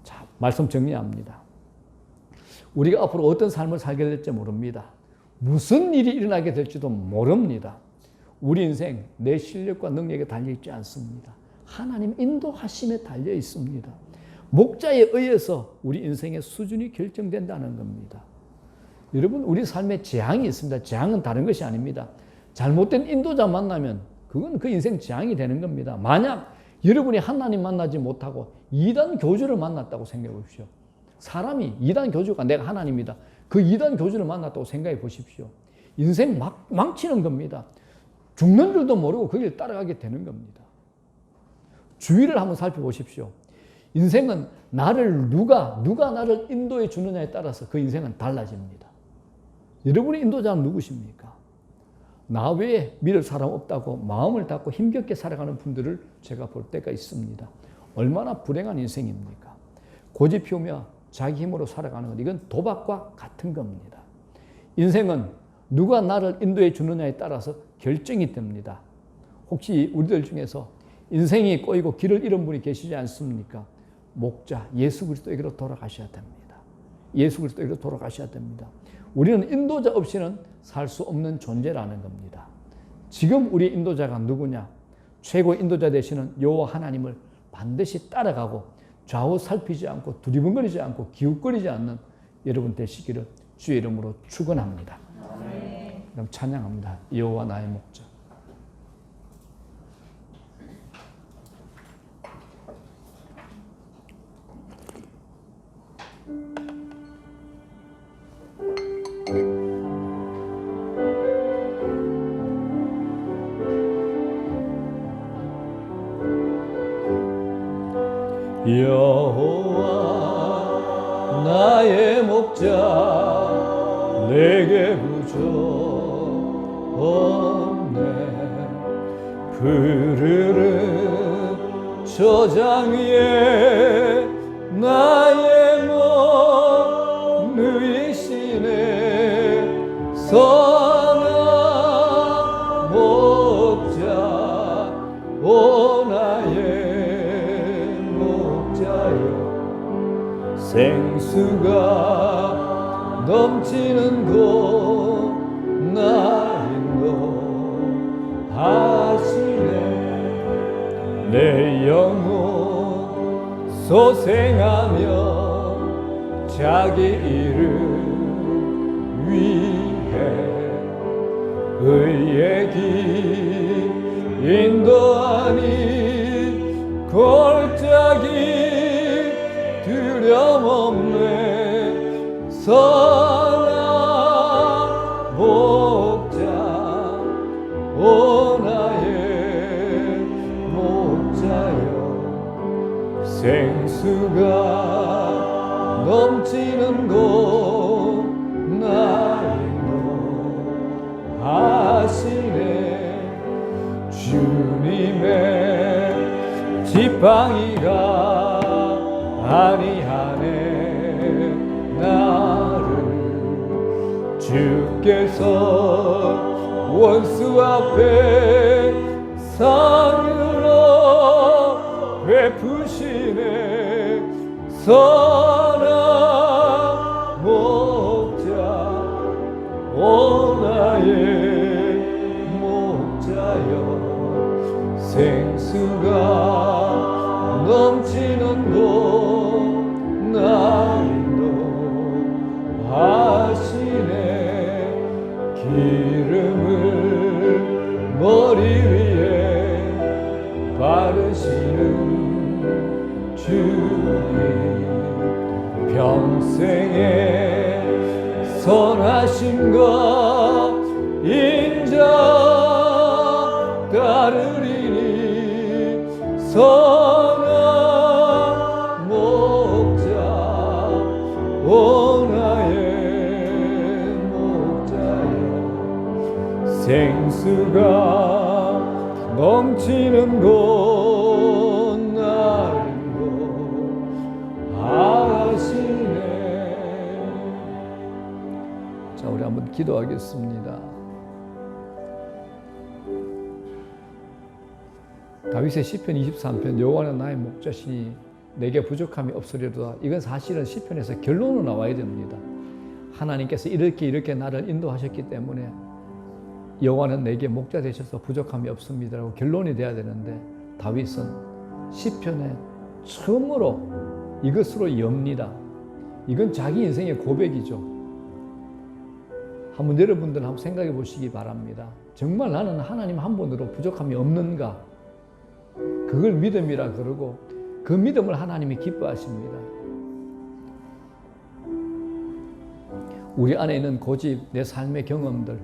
자, 말씀 정리합니다. 우리가 앞으로 어떤 삶을 살게 될지 모릅니다. 무슨 일이 일어나게 될지도 모릅니다. 우리 인생 내 실력과 능력에 달려있지 않습니다. 하나님 인도하심에 달려 있습니다. 목자에 의해서 우리 인생의 수준이 결정된다는 겁니다. 여러분, 우리 삶에 재앙이 있습니다. 재앙은 다른 것이 아닙니다. 잘못된 인도자 만나면 그건 그 인생 재앙이 되는 겁니다. 만약 여러분이 하나님 만나지 못하고 이단 교주를 만났다고 생각해 보십시오. 사람이 이단 교주가 내가 하나님이다. 그 이단 교주를 만났다고 생각해 보십시오. 인생 망치는 겁니다. 죽는 줄도 모르고 그 길 따라가게 되는 겁니다. 주위를 한번 살펴보십시오. 인생은 나를 누가 나를 인도해 주느냐에 따라서 그 인생은 달라집니다. 여러분의 인도자는 누구십니까? 나 외에 믿을 사람 없다고 마음을 닫고 힘겹게 살아가는 분들을 제가 볼 때가 있습니다. 얼마나 불행한 인생입니까? 고집 피우며 자기 힘으로 살아가는 것, 이건 도박과 같은 겁니다. 인생은 누가 나를 인도해 주느냐에 따라서 결정이 됩니다. 혹시 우리들 중에서 인생이 꼬이고 길을 잃은 분이 계시지 않습니까? 목자 예수 그리스도에게로 돌아가셔야 됩니다. 예수 그리스도에게로 돌아가셔야 됩니다. 우리는 인도자 없이는 살 수 없는 존재라는 겁니다. 지금 우리 인도자가 누구냐? 최고 인도자 되시는 여호와 하나님을 반드시 따라가고 좌우 살피지 않고 두리번거리지 않고 기웃거리지 않는 여러분 되시기를 주의 이름으로 축원합니다. 그럼 찬양합니다. 여호와 나의 목자. 여호와 나의 목자 내게 부족 없네. 푸르른 저장 위에 나의 몸 누이시네. 선한 목자 오 나의 생수가 넘치는 곳 나 인도하시네. 내 영혼 소생하며 자기 이름 위해 의의 길 인도하니 골짜기 두려움없네. 선한 목자 오 나의 목자여. 생수가 넘치는 곳 나 인도하시네. 주님의 지팡이가 아니하네. 나를 주께서 원수 앞에 상으로 베푸시네. 선한 목자 오 나의 목자여. 생수가 넘치는 곳 나 인도하시네. 기름을 머리 위에 바르시는 주님 평생의 선하심과 인자 따르리니 선한 목자 오 나의 목자여 생수가 넘치는 곳 나를 아시네. 자, 우리 한번 기도하겠습니다. 다윗의 시편 23편 여호와는 나의 목자시니 내게 부족함이 없으리로다. 이건 사실은 시편에서 결론으로 나와야 됩니다. 하나님께서 이렇게 나를 인도하셨기 때문에 여호와는 내게 목자 되셔서 부족함이 없습니다라고 결론이 돼야 되는데 다윗은 시편에 처음으로 이것으로 엽니다. 이건 자기 인생의 고백이죠. 한번 여러분들 한번 생각해 보시기 바랍니다. 정말 나는 하나님 한 분으로 부족함이 없는가? 그걸 믿음이라 그러고 그 믿음을 하나님이 기뻐하십니다. 우리 안에 있는 고집, 내 삶의 경험들,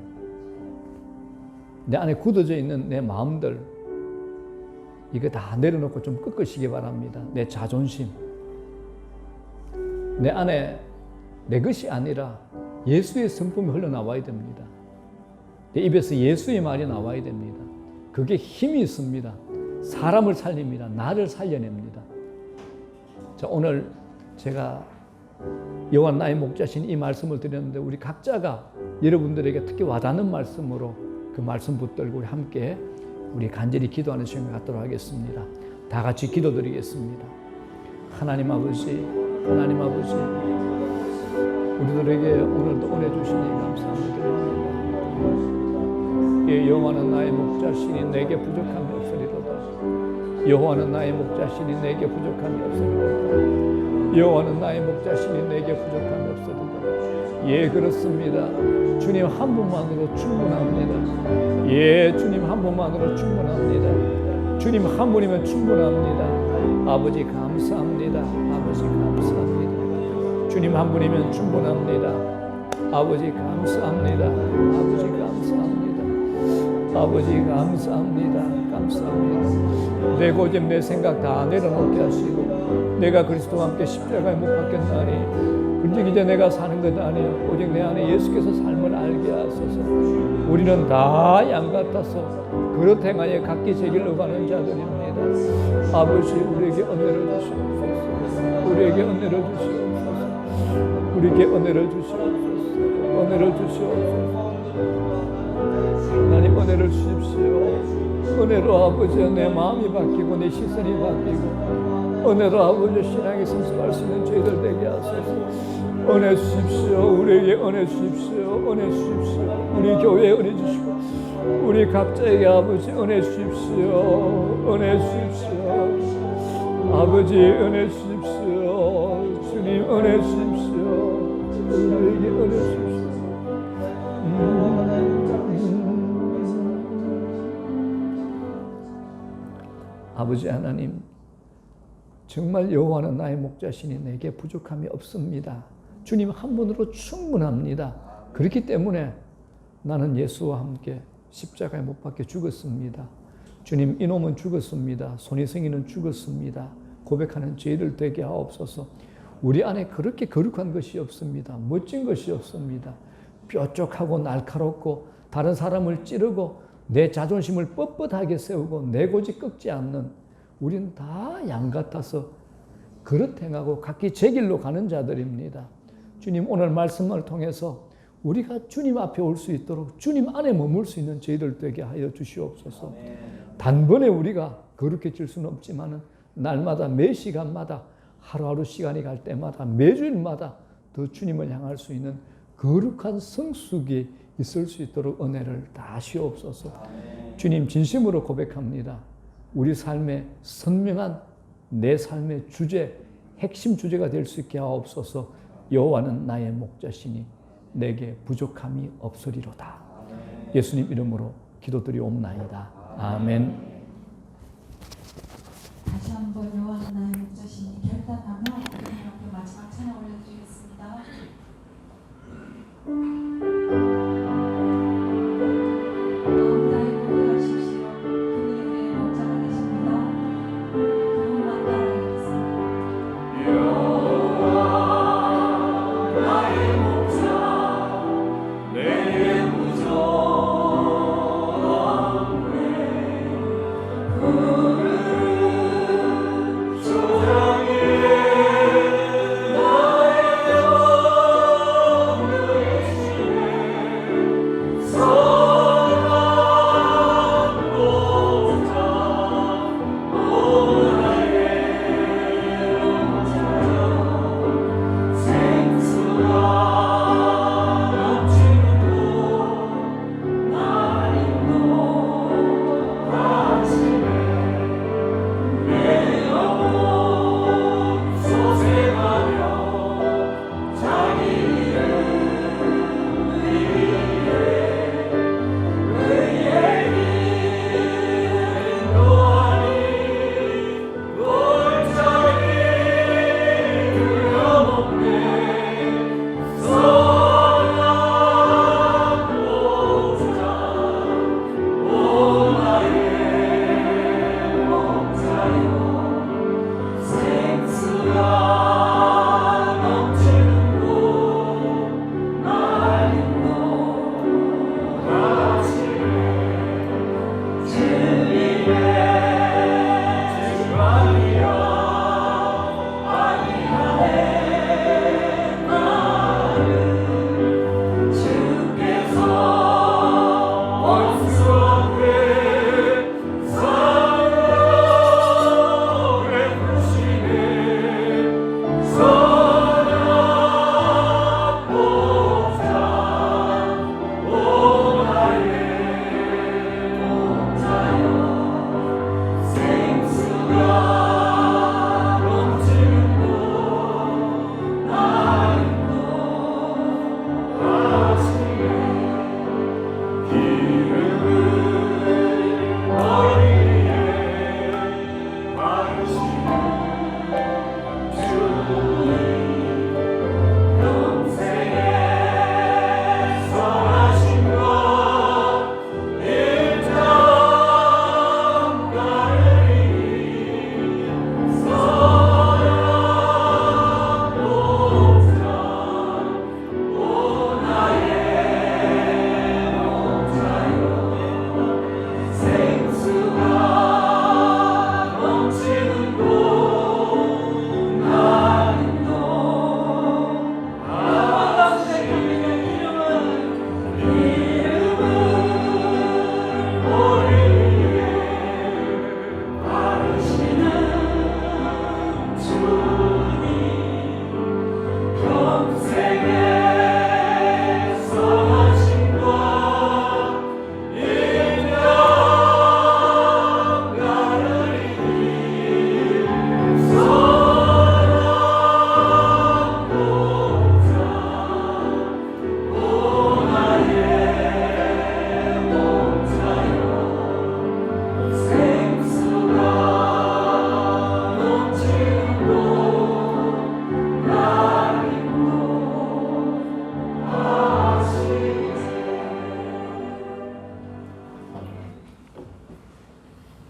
내 안에 굳어져 있는 내 마음들, 이거 다 내려놓고 좀 꺾으시기 바랍니다. 내 자존심, 내 안에 내 것이 아니라 예수의 성품이 흘러나와야 됩니다. 내 입에서 예수의 말이 나와야 됩니다. 그게 힘이 있습니다. 사람을 살립니다. 나를 살려냅니다. 자, 오늘 제가 여호와 나의 목자신 이 말씀을 드렸는데 우리 각자가 여러분들에게 특히 와닿는 말씀으로 그 말씀 붙들고 우리 함께 우리 간절히 기도하는 시간을 갖도록 하겠습니다. 다 같이 기도드리겠습니다. 하나님 아버지, 하나님 아버지, 우리들에게 오늘도 은혜 주시니 감사합니다. 예, 여호와는 나의 목자시니 내게 부족함이 없으리로다. 여호와는 나의 목자시니 내게 부족함이 없으리로다. 여호와는 나의 목자시니 내게 부족함이 없으리로다. 예, 그렇습니다. 주님 한 분만으로 충분합니다. 예, 주님 한 분만으로 충분합니다. 주님 한 분이면 충분합니다. 아버지 감사합니다. 아버지 감사합니다. 주님 한 분이면 충분합니다. 아버지 감사합니다. 아버지 감사합니다. 아버지 감사합니다. 감사합니다. 내 고집 내 생각 다 내려놓게 하시고 내가 그리스도와 함께 십자가에 못 박혔나니 그런즉 이제 내가 사는 것 아니요 오직 내 안에 예수께서 삶을 알게 하소서. 우리는 다 양 같아서 그릇 행하여 각기 제 길로 가는 자들입니다. 아버지 우리에게 은혜를 주시옵소서. 우리에게 은혜를 주시옵소서. 우리에게 은혜를 주시옵소서. 은혜를 주시옵소서. 하나님 은혜를 주십시오. 은혜로 아버지 내 마음이 바뀌고 내 시선이 바뀌고 은혜로 아버지 신앙에 성숙할 수 있는 저희들 되게 하소서. 은혜 주십시오. 우리에게 은혜 주십시오. 은혜 주십시오. 우리 교회에 은혜 주시고 우리 각자에게 아버지 은혜 주십시오. 은혜 주십시오. 아버지 은혜 주십시오. 주님 은혜 주십시오. 우리에게 은혜 주십시오. 아버지 하나님, 정말 여호와는 나의 목자시니 내게 부족함이 없습니다. 주님 한 분으로 충분합니다. 그렇기 때문에 나는 예수와 함께 십자가에 못 박혀 죽었습니다. 주님 이놈은 죽었습니다. 손희성이는 죽었습니다. 고백하는 죄를 되게 하옵소서. 우리 안에 그렇게 거룩한 것이 없습니다. 멋진 것이 없습니다. 뾰족하고 날카롭고 다른 사람을 찌르고 내 자존심을 뻣뻣하게 세우고 내 고집 꺾지 않는 우리는 다 양 같아서 그릇 행하고 각기 제 길로 가는 자들입니다. 주님 오늘 말씀을 통해서 우리가 주님 앞에 올 수 있도록 주님 안에 머물 수 있는 저희들 되게 하여 주시옵소서. 단번에 우리가 거룩해질 수는 없지만 날마다 매 시간마다 하루하루 시간이 갈 때마다 매주일마다 더 주님을 향할 수 있는 거룩한 성숙이 있을 수 있도록 은혜를 다 하시옵소서. 주님 진심으로 고백합니다. 우리 삶의 선명한 내 삶의 주제, 핵심 주제가 될 수 있게 하옵소서. 여호와는 나의 목자시니 내게 부족함이 없으리로다. 예수님 이름으로 기도드리옵나이다. 아멘. 다시 한번 여호와는 나의 목자시니 결단하며 우리 앞에 마지막 찬양 올려드리겠습니다.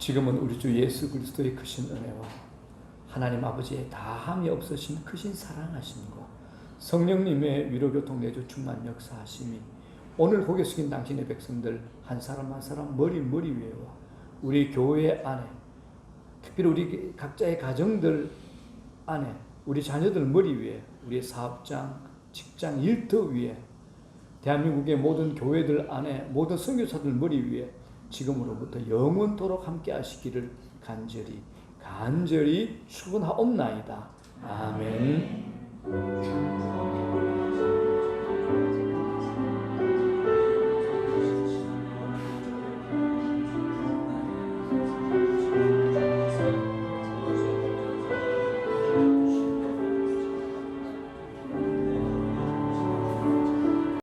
지금은 우리 주 예수 그리스도의 크신 은혜와 하나님 아버지의 다함이 없으신 크신 사랑하심과 성령님의 위로교통 내주 충만 역사하심이 오늘 고개 숙인 당신의 백성들 한 사람 한 사람 머리 위에와 우리 교회 안에 특별히 우리 각자의 가정들 안에 우리 자녀들 머리 위에 우리의 사업장, 직장, 일터 위에 대한민국의 모든 교회들 안에 모든 선교사들 머리 위에 지금으로부터 영원토록 함께 하시기를 간절히 축원하옵나이다. 아멘.